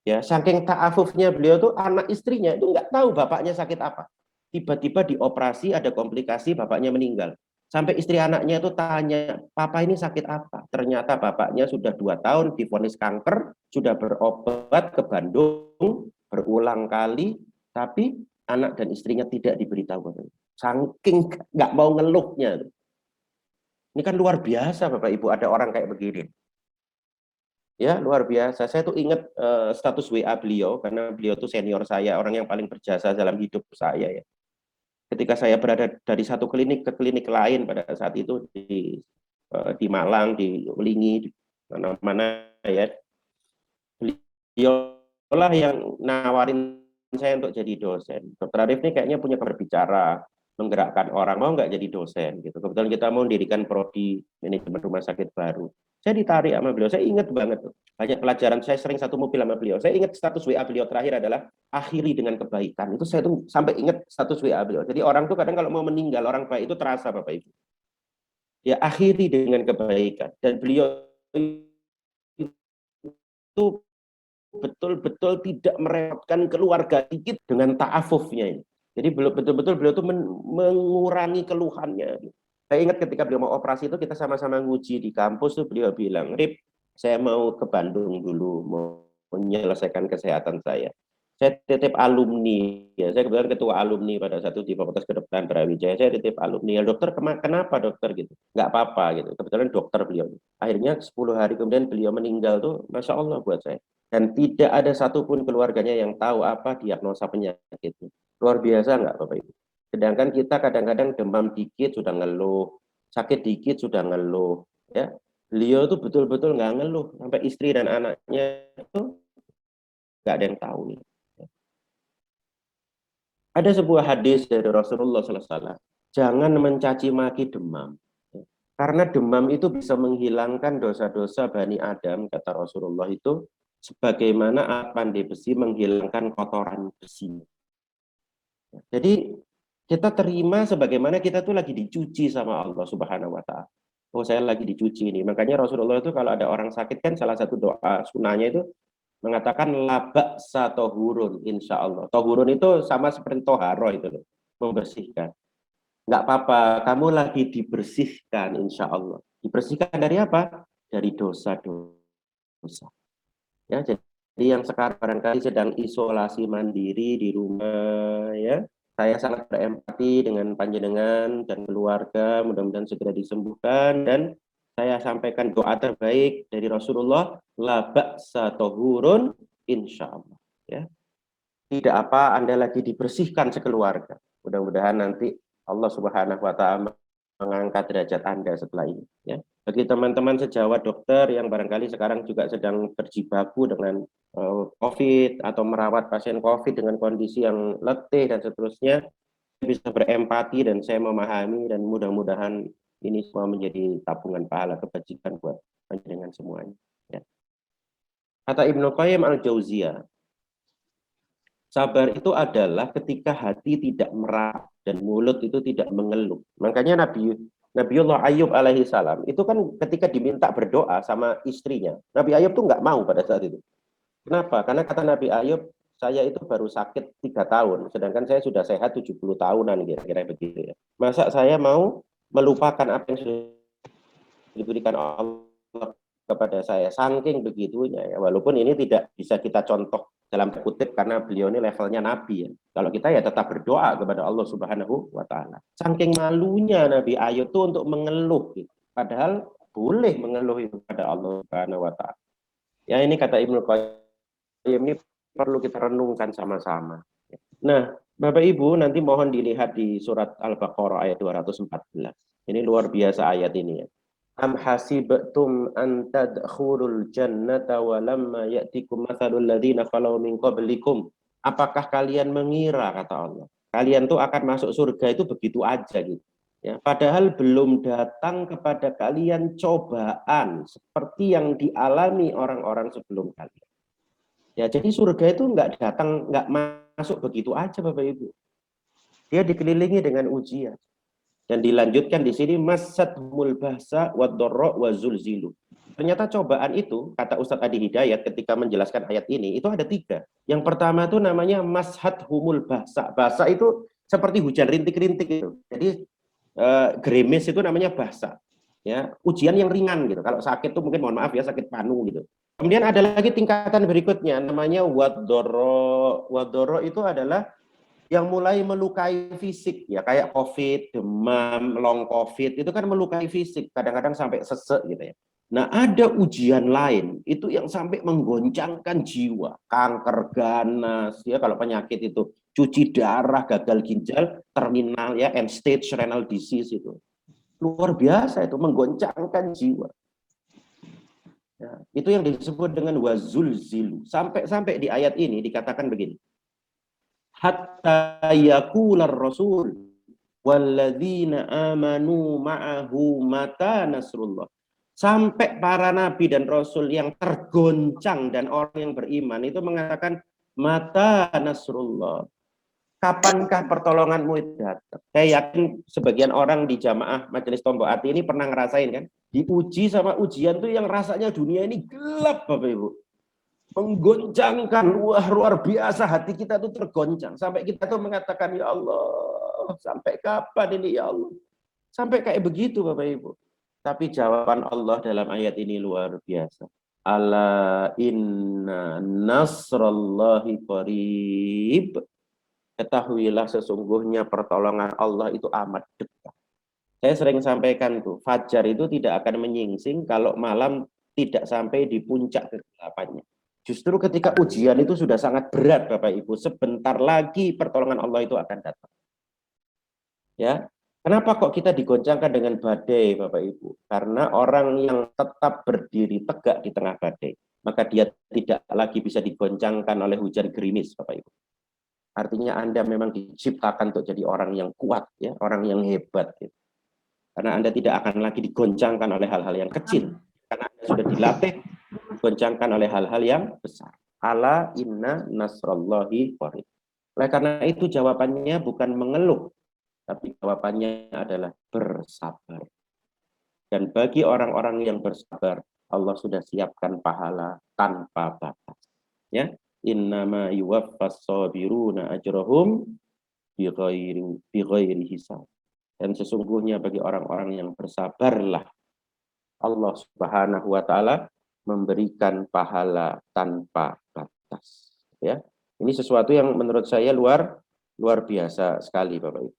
Ya, saking ta'afufnya beliau tuh anak istrinya itu nggak tahu bapaknya sakit apa. Tiba-tiba dioperasi, ada komplikasi, bapaknya meninggal. Sampai istri anaknya itu tanya, papa ini sakit apa? Ternyata bapaknya sudah 2 tahun divonis kanker, sudah berobat ke Bandung, berulang kali, tapi anak dan istrinya tidak diberitahu. Saking nggak mau ngeluhnya. Ini kan luar biasa Bapak Ibu, ada orang kayak begini. Ya, luar biasa. Saya tuh ingat status WA beliau, karena beliau tuh senior saya, orang yang paling berjasa dalam hidup saya ya. Ketika saya berada dari satu klinik ke klinik lain pada saat itu di Malang, di Ulingi, di mana-mana ya, beliau lah yang nawarin saya untuk jadi dosen. Dokter Arif ini kayaknya punya berbicara, menggerakkan orang, mau nggak jadi dosen gitu. Kebetulan kita mau mendirikan prodi manajemen rumah sakit baru. Saya ditarik sama beliau, saya ingat banget tuh. Banyak pelajaran, saya sering satu mobil sama beliau. Saya ingat status WA beliau terakhir adalah akhiri dengan kebaikan. Itu saya tuh sampai ingat status WA beliau. Jadi orang tuh kadang kalau mau meninggal, orang baik itu terasa Bapak Ibu. Ya akhiri dengan kebaikan. Dan beliau itu betul-betul tidak merepotkan keluarga dikit dengan ta'afufnya ini. Jadi betul-betul beliau itu mengurangi keluhannya. Saya ingat ketika beliau mau operasi itu kita sama-sama nguji di kampus tuh beliau bilang, Rip, saya mau ke Bandung dulu, mau menyelesaikan kesehatan saya. Saya titip alumni, ya saya kebetulan ketua alumni pada satu di Fakultas Kedokteran Brawijaya, saya titip alumni. Ya dokter, kenapa dokter gitu? Nggak apa-apa gitu. Kebetulan dokter beliau. Akhirnya 10 hari kemudian beliau meninggal tuh, Masya Allah buat saya. Dan tidak ada satupun keluarganya yang tahu apa diagnosa penyakitnya. Luar biasa nggak Bapak Ibu? Sedangkan kita kadang-kadang demam dikit sudah ngeluh, sakit dikit sudah ngeluh. Ya, beliau tuh betul-betul nggak ngeluh, sampai istri dan anaknya itu nggak ada yang tahu. Nih. Ada sebuah hadis dari Rasulullah SAW, jangan mencaci maki demam. Karena demam itu bisa menghilangkan dosa-dosa Bani Adam, kata Rasulullah itu, sebagaimana pandai besi menghilangkan kotoran besi. Jadi kita terima sebagaimana kita tuh lagi dicuci sama Allah Subhanahu wa taala. Oh, saya lagi dicuci ini. Makanya Rasulullah itu kalau ada orang sakit kan salah satu doa sunahnya itu mengatakan labak satohurun insya Allah. Tohurun itu sama seperti toharo itu loh, membersihkan. Nggak apa-apa, kamu lagi dibersihkan insya Allah. Dibersihkan dari apa? Dari dosa-dosa. Ya, jadi yang sekarang barangkali sedang isolasi mandiri di rumah ya. Saya sangat berempati dengan panjenengan dan keluarga, mudah-mudahan segera disembuhkan dan saya sampaikan doa terbaik dari Rasulullah, la ba'sa tohurun insyaallah ya. Tidak apa Anda lagi dibersihkan sekeluarga. Mudah-mudahan nanti Allah Subhanahu wa taala mengangkat derajat Anda setelah ini ya. Bagi teman-teman sejawat dokter yang barangkali sekarang juga sedang berjibaku dengan COVID atau merawat pasien COVID dengan kondisi yang letih dan seterusnya, bisa berempati dan saya memahami dan mudah-mudahan ini semua menjadi tabungan pahala kebajikan buat panjenengan semuanya. Ya. Kata Ibnu Qayyim al-Jauziyah, sabar itu adalah ketika hati tidak merah dan mulut itu tidak mengeluh. Makanya Nabiullah Ayub alaihi salam itu kan ketika diminta berdoa sama istrinya, Nabi Ayub tuh nggak mau pada saat itu. Kenapa? Karena kata Nabi Ayub, saya itu baru sakit 3 tahun, sedangkan saya sudah sehat 70 tahunan, kira-kira begitu ya. Masa saya mau melupakan apa yang sudah diberikan Allah kepada saya, saking begitunya ya. Walaupun ini tidak bisa kita contoh dalam kutip karena beliau ini levelnya Nabi ya. Kalau kita ya tetap berdoa kepada Allah Subhanahu wa taala. Saking malunya Nabi Ayub itu untuk mengeluh gitu. Padahal boleh mengeluh kepada Allah Subhanahu wa taala. Ya ini kata Ibnu Qayyim, ini perlu kita renungkan sama-sama. Nah, Bapak Ibu nanti mohon dilihat di surat Al-Baqarah ayat 214. Ini luar biasa ayat ini ya. Am hasibtum an tadkhulul jannata wa lamma ya'tikum mathalul ladzina khalau min qablikum. Apakah kalian mengira kata Allah, kalian tuh akan masuk surga itu begitu aja gitu. Ya, padahal belum datang kepada kalian cobaan seperti yang dialami orang-orang sebelum kalian. Ya, jadi surga itu nggak datang, nggak masuk begitu aja Bapak Ibu. Dia dikelilingi dengan ujian. Dan dilanjutkan di sini masathumul bahsa wad-dharra wa zulzilu. Ternyata cobaan itu, kata Ustadz Adi Hidayat ketika menjelaskan ayat ini, itu ada 3. Yang pertama itu namanya mashathumul bahsa. Bahsa itu seperti hujan rintik-rintik itu. Jadi gerimis itu namanya bahsa. Ya, ujian yang ringan gitu. Kalau sakit tuh mungkin mohon maaf ya sakit panu gitu. Kemudian ada lagi tingkatan berikutnya namanya wadoro. Wadoro itu adalah yang mulai melukai fisik ya, kayak COVID, demam, long COVID itu kan melukai fisik, kadang-kadang sampai sesek gitu ya. Nah, ada ujian lain itu yang sampai menggoncangkan jiwa, kanker ganas ya, kalau penyakit itu cuci darah, gagal ginjal, terminal ya, end stage renal disease itu. Luar biasa itu, menggoncangkan jiwa. Ya, itu yang disebut dengan wazulzilu. Sampai di ayat ini dikatakan begini. Hatta yaqular rasul walladzina amanu ma'ahu mata nasrullah. Sampai para nabi dan rasul yang tergoncang dan orang yang beriman itu mengatakan mata nasrullah. Kapankah pertolonganmu itu datang? Saya yakin sebagian orang di jamaah Majelis Tombo Ati ini pernah ngerasain kan? Diuji sama ujian tuh yang rasanya dunia ini gelap Bapak Ibu. Menggoncangkan, luar biasa, hati kita tuh tergoncang. Sampai kita tuh mengatakan, ya Allah, sampai kapan ini ya Allah? Sampai kayak begitu Bapak Ibu. Tapi jawaban Allah dalam ayat ini luar biasa. Ala inna nasrallahi qarib. Ketahuilah sesungguhnya pertolongan Allah itu amat dekat. Saya sering sampaikan tuh, fajar itu tidak akan menyingsing kalau malam tidak sampai di puncak kegelapannya. Justru ketika ujian itu sudah sangat berat Bapak Ibu, sebentar lagi pertolongan Allah itu akan datang. Ya, kenapa kok kita digoncangkan dengan badai Bapak Ibu? Karena orang yang tetap berdiri tegak di tengah badai, maka dia tidak lagi bisa digoncangkan oleh hujan gerimis Bapak Ibu. Artinya Anda memang diciptakan untuk jadi orang yang kuat, ya, orang yang hebat. Gitu. Karena Anda tidak akan lagi digoncangkan oleh hal-hal yang kecil. Karena Anda sudah dilatih digoncangkan oleh hal-hal yang besar. Ala inna nasrallahi qarib. Oleh karena itu jawabannya bukan mengeluh, tapi jawabannya adalah bersabar. Dan bagi orang-orang yang bersabar, Allah sudah siapkan pahala tanpa batas. Ya. Innama yuwaffas sabiruna ajrahum bighairi hisab. Dan sesungguhnya bagi orang-orang yang bersabarlah Allah Subhanahu wa taala memberikan pahala tanpa batas. Ya. Ini sesuatu yang menurut saya luar biasa sekali Bapak Ibu.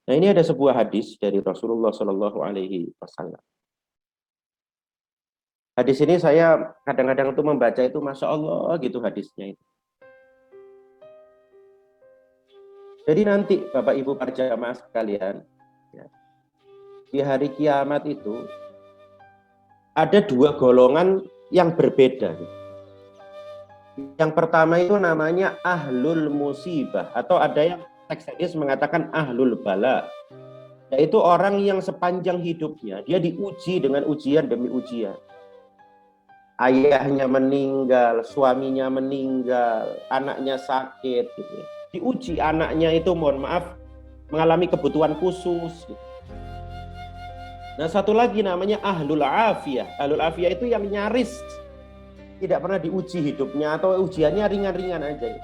Nah, ini ada sebuah hadis dari Rasulullah Shallallahu alaihi wasallam. Hadis ini saya kadang-kadang tuh membaca itu Masya Allah gitu hadisnya itu. Jadi nanti Bapak Ibu para jamaah sekalian, ya, di hari kiamat itu ada dua golongan yang berbeda. Yang pertama itu namanya ahlul musibah, atau ada yang teks hadis mengatakan ahlul bala. Yaitu orang yang sepanjang hidupnya dia diuji dengan ujian demi ujian. Ayahnya meninggal, suaminya meninggal, anaknya sakit gitu ya. Diuji anaknya itu mohon maaf mengalami kebutuhan khusus gitu. Nah, satu lagi namanya ahlul afiyah. Ahlul afiyah itu yang nyaris tidak pernah diuji hidupnya atau ujiannya ringan-ringan aja.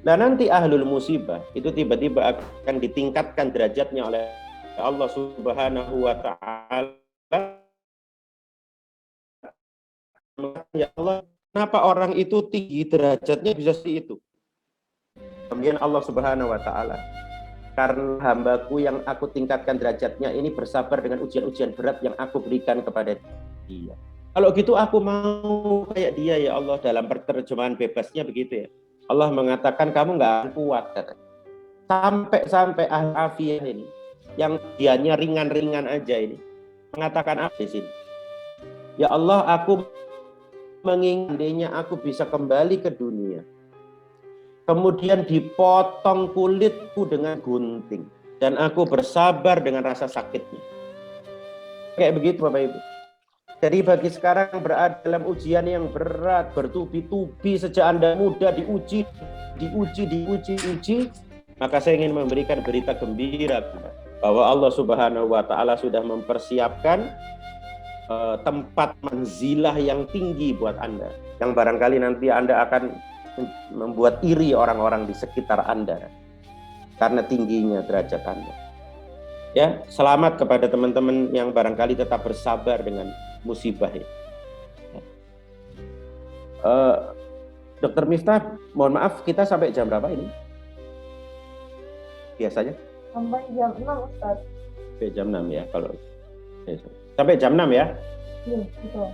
Nah, nanti ahlul musibah itu tiba-tiba akan ditingkatkan derajatnya oleh Allah Subhanahu wa taala. Ya Allah, kenapa orang itu tinggi derajatnya bisa seperti itu? Kemudian Allah Subhanahu wa taala, karena hambaku yang aku tingkatkan derajatnya ini bersabar dengan ujian-ujian berat yang aku berikan kepada dia. Kalau gitu aku mau kayak dia ya Allah, dalam terjemahan bebasnya begitu ya. Allah mengatakan kamu nggak akan kuat katanya. Sampai afiyah ini yang dianya ringan-ringan aja ini mengatakan apa di sini? Ya Allah, aku menginginnya aku bisa kembali ke dunia. Kemudian dipotong kulitku dengan gunting. Dan aku bersabar dengan rasa sakitnya. Kayak begitu Bapak Ibu. Jadi bagi sekarang yang berada dalam ujian yang berat, bertubi-tubi sejak Anda muda diuji, maka saya ingin memberikan berita gembira bahwa Allah Subhanahu wa taala sudah mempersiapkan tempat manzilah yang tinggi buat Anda, yang barangkali nanti Anda akan membuat iri orang-orang di sekitar Anda karena tingginya derajat Anda. Ya, selamat kepada teman-teman yang barangkali tetap bersabar dengan musibah ya. Dokter Miftah, mohon maaf, kita sampai jam berapa ini? Biasanya? Sampai jam 6, Ustaz. Sampai jam 6 ya, kalau sampai jam 6 ya? Iya, betul.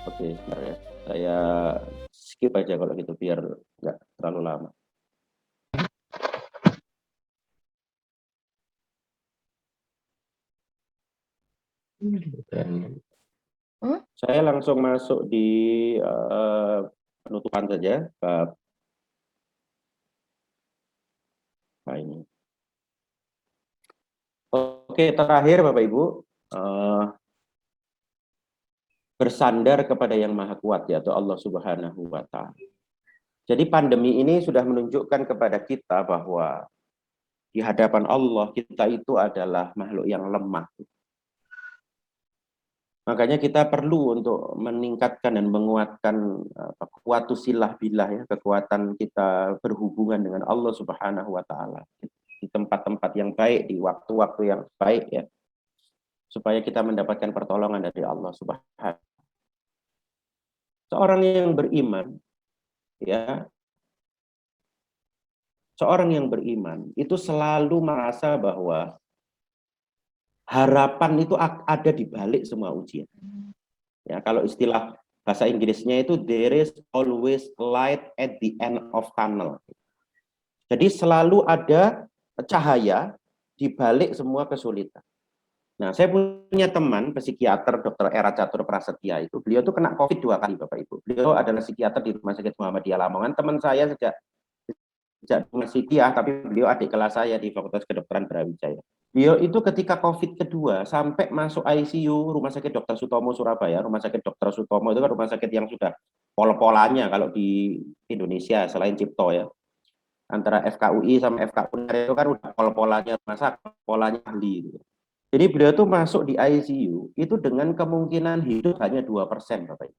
Oke, bentar ya. Saya skip aja kalau gitu biar nggak terlalu lama. Dan saya langsung masuk di penutupan saja. Nah, ini. Oke, terakhir Bapak Ibu, bersandar kepada yang maha kuat, yaitu Allah Subhanahu wa Ta'ala. Jadi pandemi ini sudah menunjukkan kepada kita bahwa di hadapan Allah kita itu adalah makhluk yang lemah. Makanya kita perlu untuk meningkatkan dan menguatkan kuwatusillah billah ya, kekuatan kita berhubungan dengan Allah Subhanahu wa Ta'ala di tempat-tempat yang baik, di waktu-waktu yang baik ya, supaya kita mendapatkan pertolongan dari Allah Subhanahu. Seorang yang beriman ya, seorang yang beriman itu selalu merasa bahwa harapan itu ada di balik semua ujian. Ya, kalau istilah bahasa Inggrisnya itu there is always light at the end of tunnel. Jadi selalu ada cahaya di balik semua kesulitan. Nah, saya punya teman psikiater Dr. Era Catur Prasetya itu, beliau tuh kena COVID 2 kali Bapak Ibu. Beliau adalah psikiater di Rumah Sakit Muhammadiyah Lamongan. Teman saya sejak masih kuliah, tapi beliau adik kelas saya di Fakultas Kedokteran Brawijaya. Beliau itu ketika COVID kedua sampai masuk ICU Rumah Sakit Dr. Sutomo Surabaya. Rumah Sakit Dr. Sutomo itu kan rumah sakit yang sudah pol-polannya kalau di Indonesia selain Cipto ya. Antara FKUI sama FKUNER itu kan udah pol-polannya masa polanya ahli gitu. Jadi beliau tuh masuk di ICU itu dengan kemungkinan hidup hanya 2% Bapak Ibu.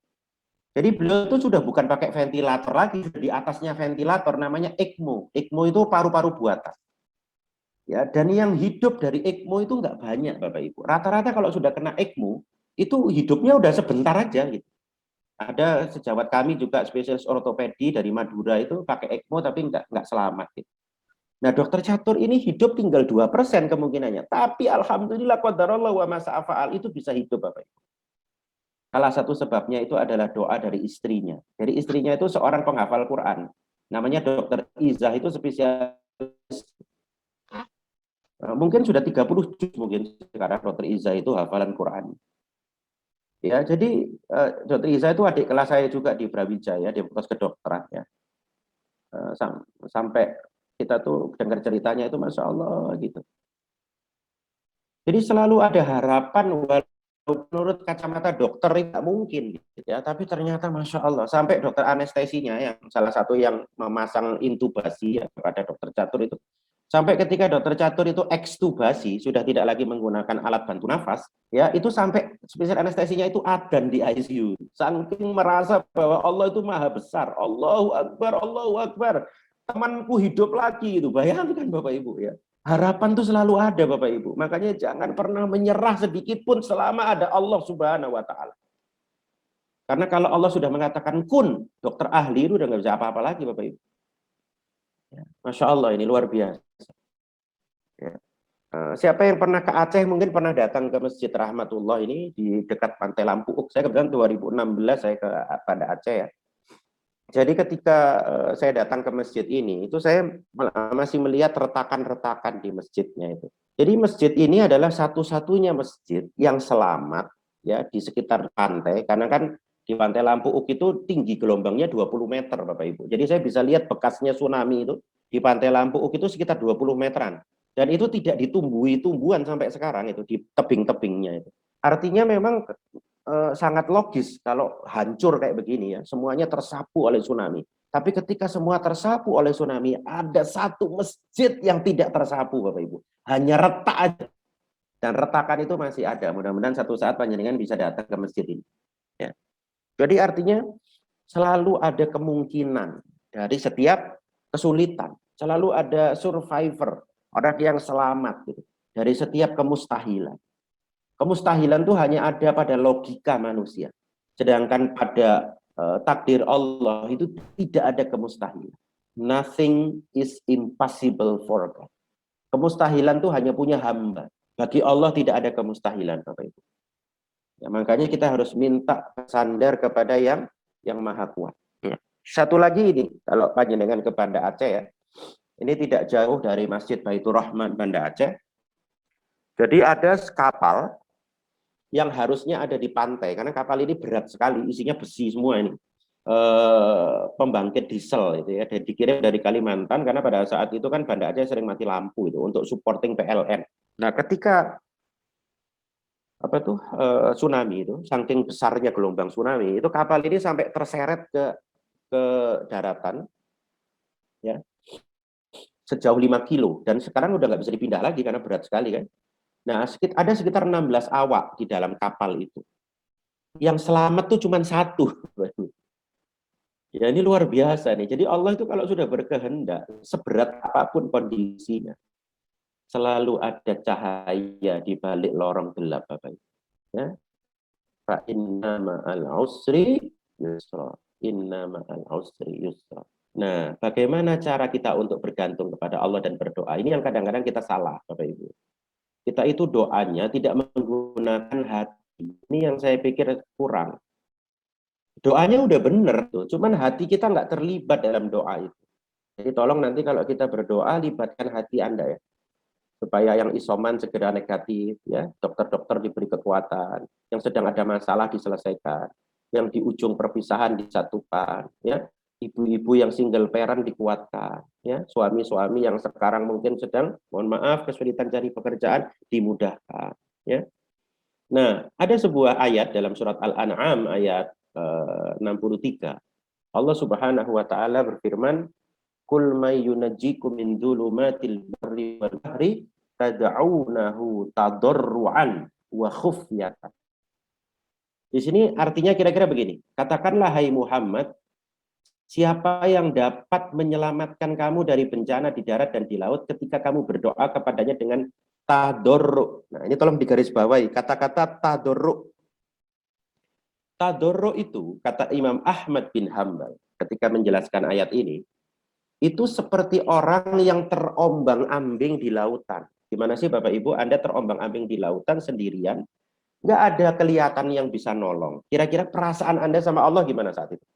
Jadi beliau itu sudah bukan pakai ventilator lagi, di atasnya ventilator namanya ECMO. ECMO itu paru-paru buatan. Ya, dan yang hidup dari ECMO itu nggak banyak Bapak Ibu. Rata-rata kalau sudah kena ECMO itu hidupnya udah sebentar aja gitu. Ada sejawat kami juga spesialis ortopedi dari Madura itu pakai ECMO tapi nggak selamat gitu. Nah, dokter Catur ini hidup tinggal 2% kemungkinannya. Tapi alhamdulillah qadarullah wa masa'afa'al itu bisa hidup Bapak Ibu. Salah satu sebabnya itu adalah doa dari istrinya. Jadi istrinya itu seorang penghafal Quran. Namanya dokter Izah, itu spesialis. Mungkin sudah 30 juz mungkin sekarang dokter Izah itu hafalan Quran. Ya, jadi dokter Izah itu adik kelas saya juga di Brawijaya, di Fakultas Kedokteran ya. Sampai kita tuh dengar ceritanya itu Masya Allah gitu. Jadi selalu ada harapan menurut kacamata dokter tidak mungkin gitu ya, tapi ternyata Masya Allah sampai dokter anestesinya yang salah satu yang memasang intubasi ya, kepada dokter Catur itu, sampai ketika dokter Catur itu ekstubasi sudah tidak lagi menggunakan alat bantu nafas ya, itu sampai spesial anestesinya itu adzan di ICU saking merasa bahwa Allah itu maha besar. Allahu Akbar, temanku hidup lagi itu. Bayangkan Bapak Ibu ya, harapan itu selalu ada Bapak Ibu. Makanya jangan pernah menyerah sedikit pun selama ada Allah Subhanahu wa Ta'ala. Karena kalau Allah sudah mengatakan kun, dokter ahli itu udah nggak bisa apa-apa lagi Bapak Ibu. Masya Allah, ini luar biasa. Ya. Siapa yang pernah ke Aceh mungkin pernah datang ke Masjid Rahmatullah ini di dekat Pantai Lampuuk. Saya kebetulan 2016 saya ke pada Aceh ya. Jadi ketika saya datang ke masjid ini, itu saya masih melihat retakan-retakan di masjidnya itu. Jadi masjid ini adalah satu-satunya masjid yang selamat ya di sekitar pantai, karena kan di Pantai Lampuuk itu tinggi gelombangnya 20 meter Bapak Ibu. Jadi saya bisa lihat bekasnya tsunami itu di Pantai Lampuuk itu sekitar 20 meteran. Dan itu tidak ditumbuhi tumbuhan sampai sekarang itu di tebing-tebingnya itu. Artinya memang sangat logis kalau hancur kayak begini ya, semuanya tersapu oleh tsunami. Tapi ketika semua tersapu oleh tsunami, ada satu masjid yang tidak tersapu Bapak Ibu. Hanya retak aja. Dan retakan itu masih ada. Mudah-mudahan satu saat panjenengan bisa datang ke masjid ini. Ya. Jadi artinya selalu ada kemungkinan dari setiap kesulitan. Selalu ada survivor, orang yang selamat gitu. dari setiap kemustahilan. Kemustahilan itu hanya ada pada logika manusia. Sedangkan pada takdir Allah itu tidak ada kemustahilan. Nothing is impossible for God. Kemustahilan itu hanya punya hamba. Bagi Allah tidak ada kemustahilan, Bapak Ibu. Ya, makanya kita harus minta sandar kepada yang maha kuat. Ya. Satu lagi ini, kalau panjenengan ke Banda Aceh ya, ini tidak jauh dari Masjid Baitur Rahman Banda Aceh. Jadi ada kapal yang harusnya ada di pantai, karena kapal ini berat sekali, isinya besi semua ini. Pembangkit diesel itu ya, dan dikirim dari Kalimantan, karena pada saat itu kan Banda Aceh sering mati lampu itu untuk supporting PLN. Nah, ketika tsunami itu, saking besarnya gelombang tsunami itu, kapal ini sampai terseret ke daratan ya, sejauh 5 kilo, dan sekarang udah nggak bisa dipindah lagi karena berat sekali kan. Nah, ada sekitar 16 awak di dalam kapal itu. Yang selamat tuh cuma satu. Ya, ini luar biasa nih. Jadi Allah itu kalau sudah berkehendak, seberat apapun kondisinya, selalu ada cahaya di balik lorong gelap, Bapak. Ya. Fa inna ma'al usri yusra. Inna ma'al usri yusra. Nah, bagaimana cara kita untuk bergantung kepada Allah dan berdoa? Ini yang kadang-kadang kita salah, Bapak Ibu. Kita itu doanya tidak menggunakan hati. Ini yang saya pikir kurang. Doanya udah bener tuh, cuman hati kita nggak terlibat dalam doa itu. Jadi tolong nanti kalau kita berdoa, libatkan hati Anda ya. Supaya yang isoman segera negatif, ya. Dokter-dokter diberi kekuatan. Yang sedang ada masalah diselesaikan. Yang di ujung perpisahan disatukan, ya. Ibu-ibu yang single parent dikuatkan, ya. Suami-suami yang sekarang mungkin sedang, mohon maaf, kesulitan cari pekerjaan, dimudahkan, ya. Nah, ada sebuah ayat dalam surat Al-An'am ayat 63. Allah Subhanahu wa taala berfirman, "Qul may yunajjikum min dhulumatil barri wal bahri tad'unahu tadarruan wa khufyatan." Di sini artinya kira-kira begini. Katakanlah hai Muhammad, siapa yang dapat menyelamatkan kamu dari bencana di darat dan di laut ketika kamu berdoa kepadanya dengan tadarru. Nah, ini tolong digarisbawahi kata-kata tadarru. Tadarru itu, kata Imam Ahmad bin Hambal ketika menjelaskan ayat ini, itu seperti orang yang terombang-ambing di lautan. Gimana sih Bapak Ibu, Anda terombang-ambing di lautan sendirian, nggak ada kelihatan yang bisa nolong. Kira-kira perasaan Anda sama Allah gimana saat itu?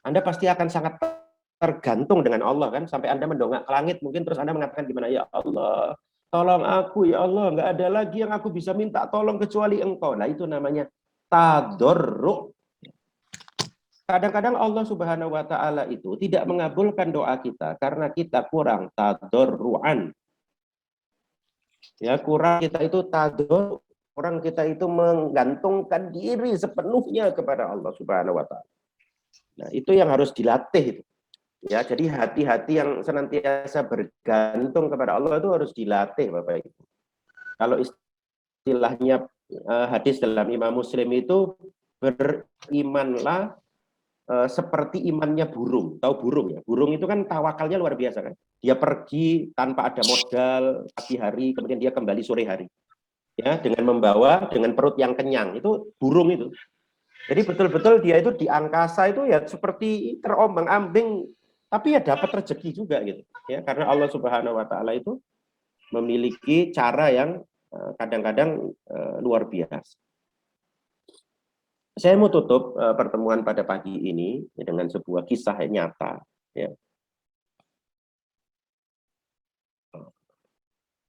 Anda pasti akan sangat tergantung dengan Allah kan, sampai Anda mendongak ke langit, mungkin terus Anda mengatakan gimana, ya Allah, tolong aku ya Allah, nggak ada lagi yang aku bisa minta tolong kecuali Engkau. Nah, itu namanya tadarru. Kadang-kadang Allah Subhanahu wa taala itu tidak mengabulkan doa kita karena kita kurang tadarruan. Ya, kurang kita itu tadarru, kurang kita itu menggantungkan diri sepenuhnya kepada Allah Subhanahu wa taala. Nah, itu yang harus dilatih itu. Ya, jadi hati-hati yang senantiasa bergantung kepada Allah itu harus dilatih, Bapak Ibu. Kalau istilahnya hadis dalam Imam Muslim itu, berimanlah seperti imannya burung. Tahu burung ya? Burung itu kan tawakalnya luar biasa kan. Dia pergi tanpa ada modal pagi hari, kemudian dia kembali sore hari. Ya, dengan membawa dengan perut yang kenyang. Itu burung itu. Jadi betul-betul dia itu di angkasa itu ya seperti terombang-ambing, tapi ya dapat rezeki juga gitu. Ya, karena Allah Subhanahu wa taala itu memiliki cara yang kadang-kadang luar biasa. Saya mau tutup pertemuan pada pagi ini dengan sebuah kisah yang nyata, ya,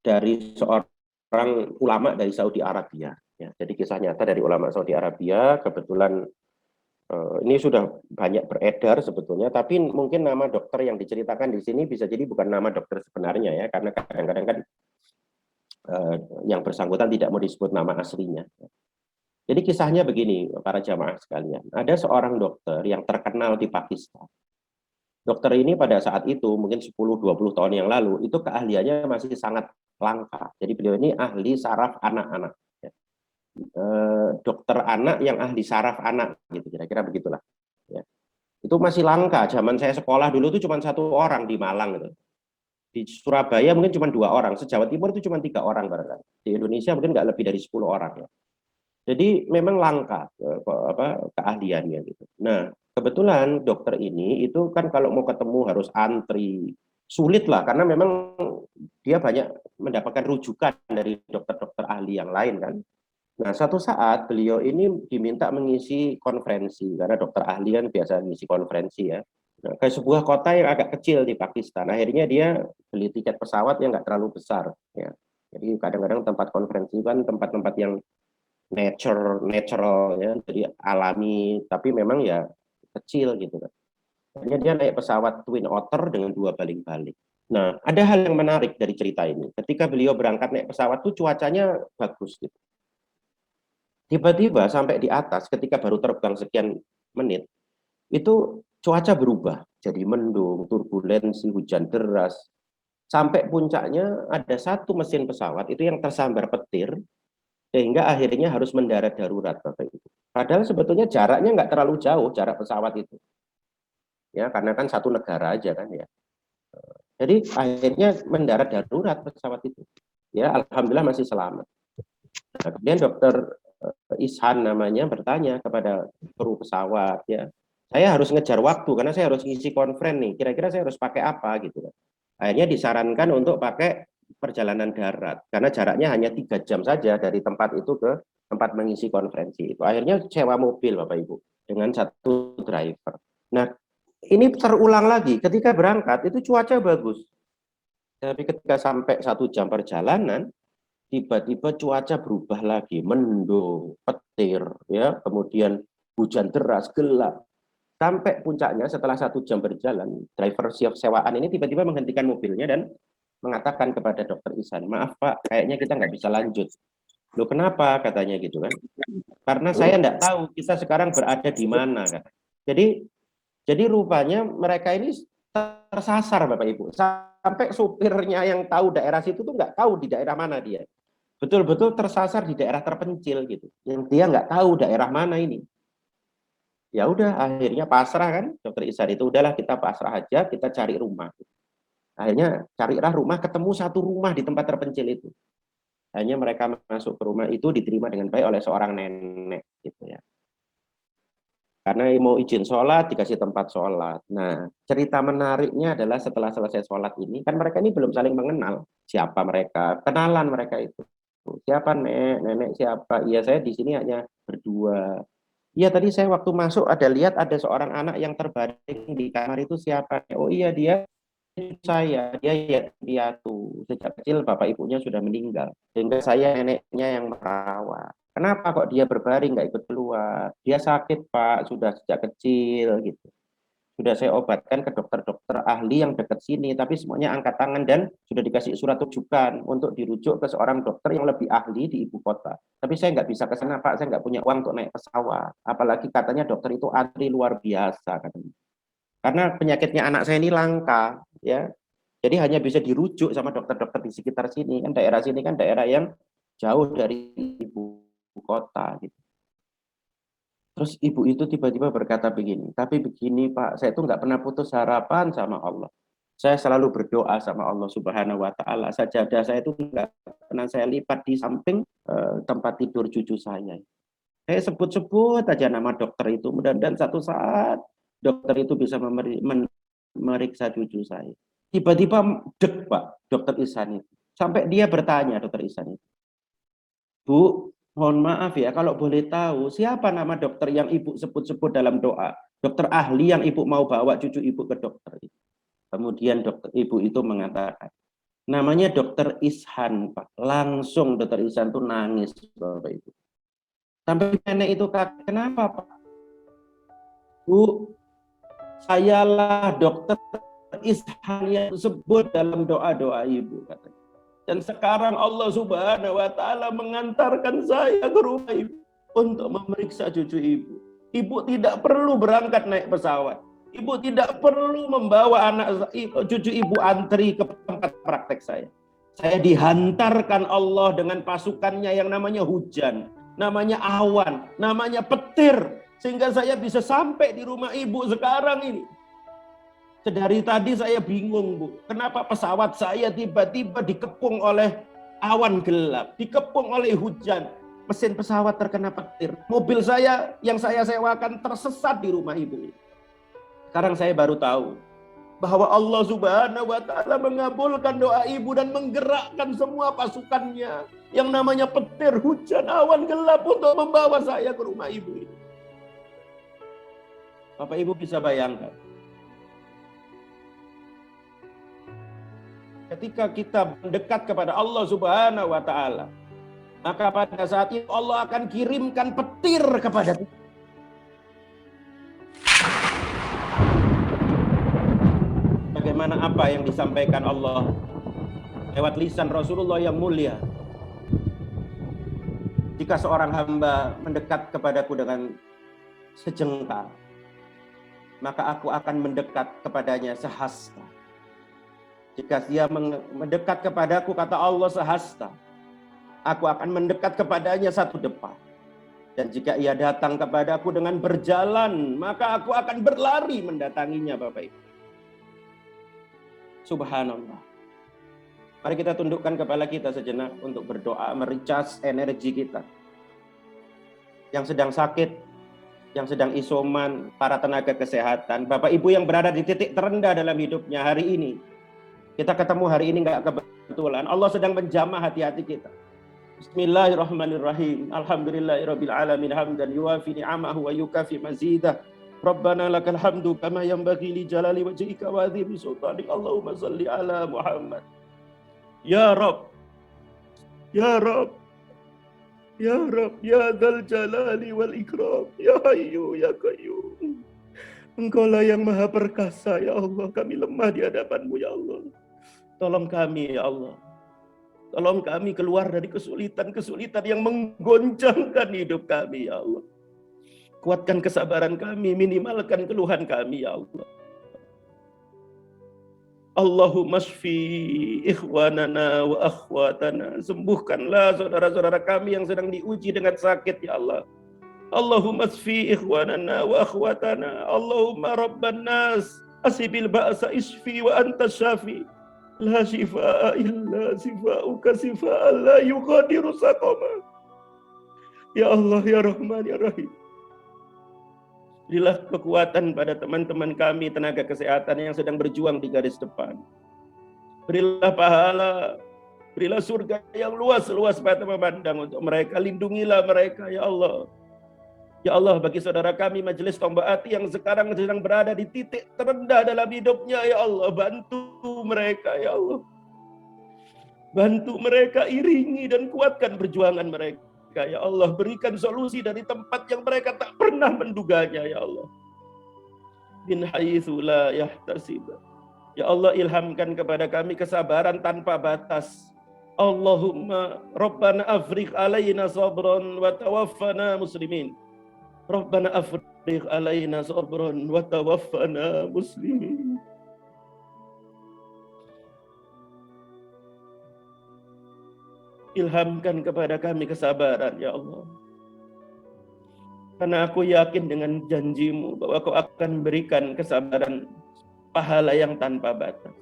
dari seorang ulama dari Saudi Arabia. Ya, jadi kisah nyata dari ulama Saudi Arabia. Kebetulan ini sudah banyak beredar sebetulnya, tapi mungkin nama dokter yang diceritakan di sini bisa jadi bukan nama dokter sebenarnya ya, karena kadang-kadang kan yang bersangkutan tidak mau disebut nama aslinya. Jadi kisahnya begini, para jamaah sekalian. Ada seorang dokter yang terkenal di Pakistan. Dokter ini pada saat itu, mungkin 10-20 tahun yang lalu, itu keahliannya masih sangat langka. Jadi beliau ini ahli saraf anak-anak. Dokter anak yang ahli saraf anak, gitu kira-kira begitulah. Ya. Itu masih langka. Zaman saya sekolah dulu itu cuma satu orang di Malang. Gitu. Di Surabaya mungkin cuma 2 orang, se-Jawa Timur itu cuma 3 orang barangkali. Di Indonesia mungkin nggak lebih dari 10 orang ya. Jadi memang langka keahliannya gitu. Nah, kebetulan dokter ini itu kan kalau mau ketemu harus antri, sulit lah karena memang dia banyak mendapatkan rujukan dari dokter-dokter ahli yang lain kan. Nah, suatu saat beliau ini diminta mengisi konferensi karena dokter ahli kan biasa mengisi konferensi ya. Nah, ke sebuah kota yang agak kecil di Pakistan. Akhirnya dia beli tiket pesawat yang nggak terlalu besar ya. Jadi kadang-kadang tempat konferensi kan tempat-tempat yang natural ya, jadi alami, tapi memang ya kecil gitu kan. Akhirnya dia naik pesawat Twin Otter dengan 2 baling-baling. Nah, ada hal yang menarik dari cerita ini. Ketika beliau berangkat naik pesawat tuh cuacanya bagus gitu. Tiba-tiba sampai di atas ketika baru terbang sekian menit, itu cuaca berubah. Jadi mendung, turbulensi, hujan deras. Sampai puncaknya ada satu mesin pesawat itu yang tersambar petir, sehingga akhirnya harus mendarat darurat Bapak Ibu. Padahal sebetulnya jaraknya nggak terlalu jauh jarak pesawat itu, ya karena kan satu negara aja kan ya. Jadi akhirnya mendarat darurat pesawat itu, ya alhamdulillah masih selamat. Nah, kemudian dokter Ishan namanya bertanya kepada kru pesawat, ya saya harus ngejar waktu karena saya harus ngisi konferen nih. Kira-kira saya harus pakai apa gitu kan? Akhirnya disarankan untuk pakai perjalanan darat karena jaraknya hanya 3 jam saja dari tempat itu ke tempat mengisi konferensi itu. Akhirnya sewa mobil Bapak Ibu dengan satu driver. Nah, ini terulang lagi ketika berangkat itu cuaca bagus. Tapi ketika sampai 1 jam perjalanan tiba-tiba cuaca berubah lagi, mendung, petir, ya, kemudian hujan deras, gelap. Sampai puncaknya setelah 1 jam berjalan, driver sewaan ini tiba-tiba menghentikan mobilnya dan mengatakan kepada dokter Ihsan, maaf Pak, kayaknya kita nggak bisa lanjut. Loh kenapa? Katanya gitu kan. Karena saya nggak tahu kita sekarang berada di mana. Kan. Jadi rupanya mereka ini tersasar Bapak Ibu. Sampai supirnya yang tahu daerah situ tuh nggak tahu di daerah mana dia. Betul-betul tersasar di daerah terpencil gitu. Yang dia nggak tahu daerah mana ini. Ya udah akhirnya pasrah kan dokter Ihsan itu udahlah kita pasrah aja, kita cari rumah. Akhirnya carilah rumah, ketemu satu rumah di tempat terpencil itu. Hanya mereka masuk ke rumah itu diterima dengan baik oleh seorang nenek gitu ya. Karena mau izin sholat dikasih tempat sholat. Nah cerita menariknya adalah setelah selesai sholat ini kan mereka ini belum saling mengenal siapa mereka, kenalan mereka itu. Siapa nenek siapa? Iya saya di sini hanya berdua. Iya tadi saya waktu masuk ada lihat ada seorang anak yang terbaring di kamar itu siapa? Oh iya dia dia piatu. Sejak kecil bapak ibunya sudah meninggal. Sehingga saya neneknya yang merawat. Kenapa kok dia berbaring nggak ikut keluar? Dia sakit Pak, sudah sejak kecil gitu. Sudah saya obatkan ke dokter-dokter ahli yang dekat sini, tapi semuanya angkat tangan dan sudah dikasih surat rujukan untuk dirujuk ke seorang dokter yang lebih ahli di ibu kota. Tapi saya nggak bisa ke sana Pak, saya nggak punya uang untuk naik pesawat. Apalagi katanya dokter itu antri luar biasa katanya. Karena penyakitnya anak saya ini langka, ya. Jadi hanya bisa dirujuk sama dokter-dokter di sekitar sini. Kan daerah sini kan daerah yang jauh dari ibu kota gitu. Terus ibu itu tiba-tiba berkata begini, tapi begini Pak, saya itu nggak pernah putus harapan sama Allah. Saya selalu berdoa sama Allah Subhanahu Wa Taala. Sajadah saya itu nggak pernah saya lipat di samping tempat tidur cucu saya. Saya sebut-sebut aja nama dokter itu, mudah-mudahan satu saat dokter itu bisa memeriksa cucu saya. Tiba-tiba dek Pak, dokter Ihsan itu. Sampai dia bertanya dokter Ihsan itu, Bu, mohon maaf ya, kalau boleh tahu, siapa nama dokter yang ibu sebut-sebut dalam doa? Dokter ahli yang ibu mau bawa cucu ibu ke dokter. Kemudian dokter ibu itu mengatakan, namanya dokter Ishan, Pak. Langsung dokter Ishan itu nangis, Bapak Ibu. Sampai nenek itu kata, kenapa Pak? Bu, sayalah dokter Ishan yang disebut dalam doa-doa ibu, katanya. Dan sekarang Allah Subhanahu Wa Taala mengantarkan saya ke rumah ibu untuk memeriksa cucu ibu. Ibu tidak perlu berangkat naik pesawat. Ibu tidak perlu membawa cucu ibu antri ke tempat praktek saya. Saya dihantarkan Allah dengan pasukannya yang namanya hujan, namanya awan, namanya petir, sehingga saya bisa sampai di rumah ibu sekarang ini. Sedari tadi saya bingung, Bu. Kenapa pesawat saya tiba-tiba dikepung oleh awan gelap, dikepung oleh hujan. Mesin pesawat terkena petir. Mobil saya yang saya sewakan tersesat di rumah ibu. Sekarang saya baru tahu bahwa Allah Subhanahu wa taala mengabulkan doa ibu dan menggerakkan semua pasukannya yang namanya petir, hujan, awan gelap untuk membawa saya ke rumah ibu. Bapak Ibu bisa bayangkan, ketika kita mendekat kepada Allah Subhanahu wa taala, maka pada saat itu Allah akan kirimkan petir kepada kita. Bagaimana apa yang disampaikan Allah lewat lisan Rasulullah yang mulia. Jika seorang hamba mendekat kepadaku dengan sejengkal, maka aku akan mendekat kepadanya sehasta. Jika dia mendekat kepadaku, kata Allah, sehasta, aku akan mendekat kepadanya satu depa. Dan jika ia datang kepadaku dengan berjalan, maka aku akan berlari mendatanginya, Bapak Ibu. Subhanallah. Mari kita tundukkan kepala kita sejenak untuk berdoa, merecharge energi kita. Yang sedang sakit, yang sedang isoman, para tenaga kesehatan, Bapak Ibu yang berada di titik terendah dalam hidupnya hari ini. Kita ketemu hari ini nggak kebetulan. Allah sedang menjamah hati-hati kita. Bismillahirrahmanirrahim. Alhamdulillahirabbil alamin hamdan yuwafi ni'amahu wa yukafi mazidah. Rabbana lakal hamdu kama yanbaghi li jalali wajhika wa 'azimi sultanik. Allahumma shalli ala Muhammad. Ya Rabb. Ya Rabb. Ya Rabb, ya dzal jalali wal ikram. Ya Hayyu ya Qayyum. Engkaulah yang maha perkasa, ya Allah. Kami lemah di hadapan-Mu, ya Allah. Tolong kami, ya Allah. Tolong kami keluar dari kesulitan-kesulitan yang menggoncangkan hidup kami, ya Allah. Kuatkan kesabaran kami, minimalkan keluhan kami, ya Allah. Allahumma shfi ikhwanana wa akhwatana. Sembuhkanlah saudara-saudara kami yang sedang diuji dengan sakit, ya Allah. Allahumma shfi ikhwanana wa akhwatana. Allahumma rabban nas asibil ba'sa isfi wa anta syafi. La shifaa illa shifauka shifaa la yughadiru saqama. Ya Allah, ya Rahman, ya Rahim. Berilah kekuatan pada teman-teman kami tenaga kesehatan yang sedang berjuang di garis depan. Berilah pahala, berilah surga yang luas-luas pada memandang untuk mereka. Lindungilah mereka, ya Allah. Ya Allah, bagi saudara kami Majelis Tombaati yang sekarang sedang berada di titik terendah dalam hidupnya, ya Allah, bantu mereka, ya Allah. Bantu mereka, iringi dan kuatkan perjuangan mereka. Ya Allah, berikan solusi dari tempat yang mereka tak pernah menduganya, ya Allah. Min haitsu la yahtasib. Ya Allah, ilhamkan kepada kami kesabaran tanpa batas. Allahumma Rabbana afriq alaina sabran wa tawaffana muslimin. Rabbana afriq alaina sabran wa tawaffana muslimin. Ilhamkan kepada kami kesabaran, ya Allah. Karena aku yakin dengan janji-Mu bahwa Kau akan berikan kesabaran, pahala yang tanpa batas.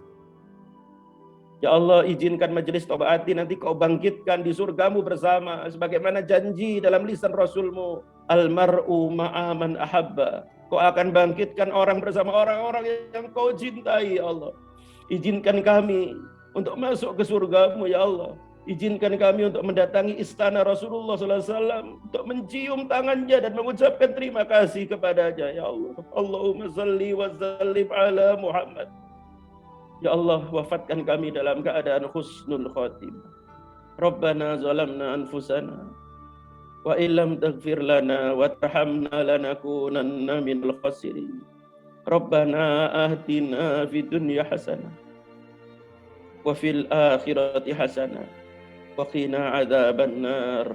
Ya Allah, izinkan Majelis Tombaati nanti Kau bangkitkan di surga-Mu bersama, sebagaimana janji dalam lisan Rasul-Mu, Al-mar'u ma'aman ahabba. Kau akan bangkitkan orang bersama orang-orang yang Kau cintai, ya Allah. Izinkan kami untuk masuk ke surga-Mu, ya Allah. Izinkan kami untuk mendatangi istana Rasulullah SAW, untuk mencium tangannya dan mengucapkan terima kasih kepadanya, ya Allah. Allahumma salli wa sallim ala Muhammad. Ya Allah, wafatkan kami dalam keadaan husnul khatimah. Rabbana zalamna anfusana wa illam taghfir lana wa tarhamna lanakunanna minal khasirin. Rabbana atina fid dunya hasanah wa fil akhirati hasanah wa qina adzaban nar.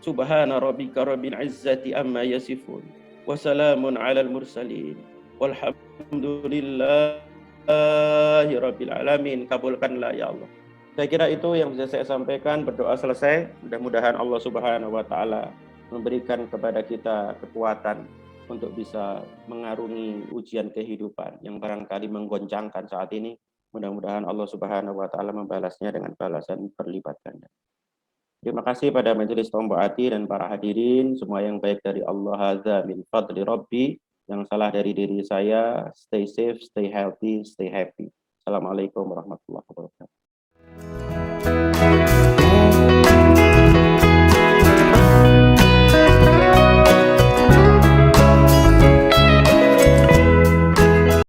Subhana rabbika rabbil izzati amma yasifun wa salamun alal mursalin walhamdulillahi rabbil alamin. Kabulkanlah, ya Allah. Saya kira itu yang bisa saya sampaikan. Berdoa selesai. Mudah-mudahan Allah Subhanahu wa taala memberikan kepada kita kekuatan untuk bisa mengarungi ujian kehidupan yang barangkali menggoncangkan saat ini. Mudah-mudahan Allah Subhanahu wa taala membalasnya dengan balasan berlipat ganda. Terima kasih pada majelis Tombo Ati dan para hadirin, semua yang baik dari Allah hadza min fadli Rabbi, yang salah dari diri saya. Stay safe, stay healthy, stay happy. Assalamualaikum warahmatullahi wabarakatuh.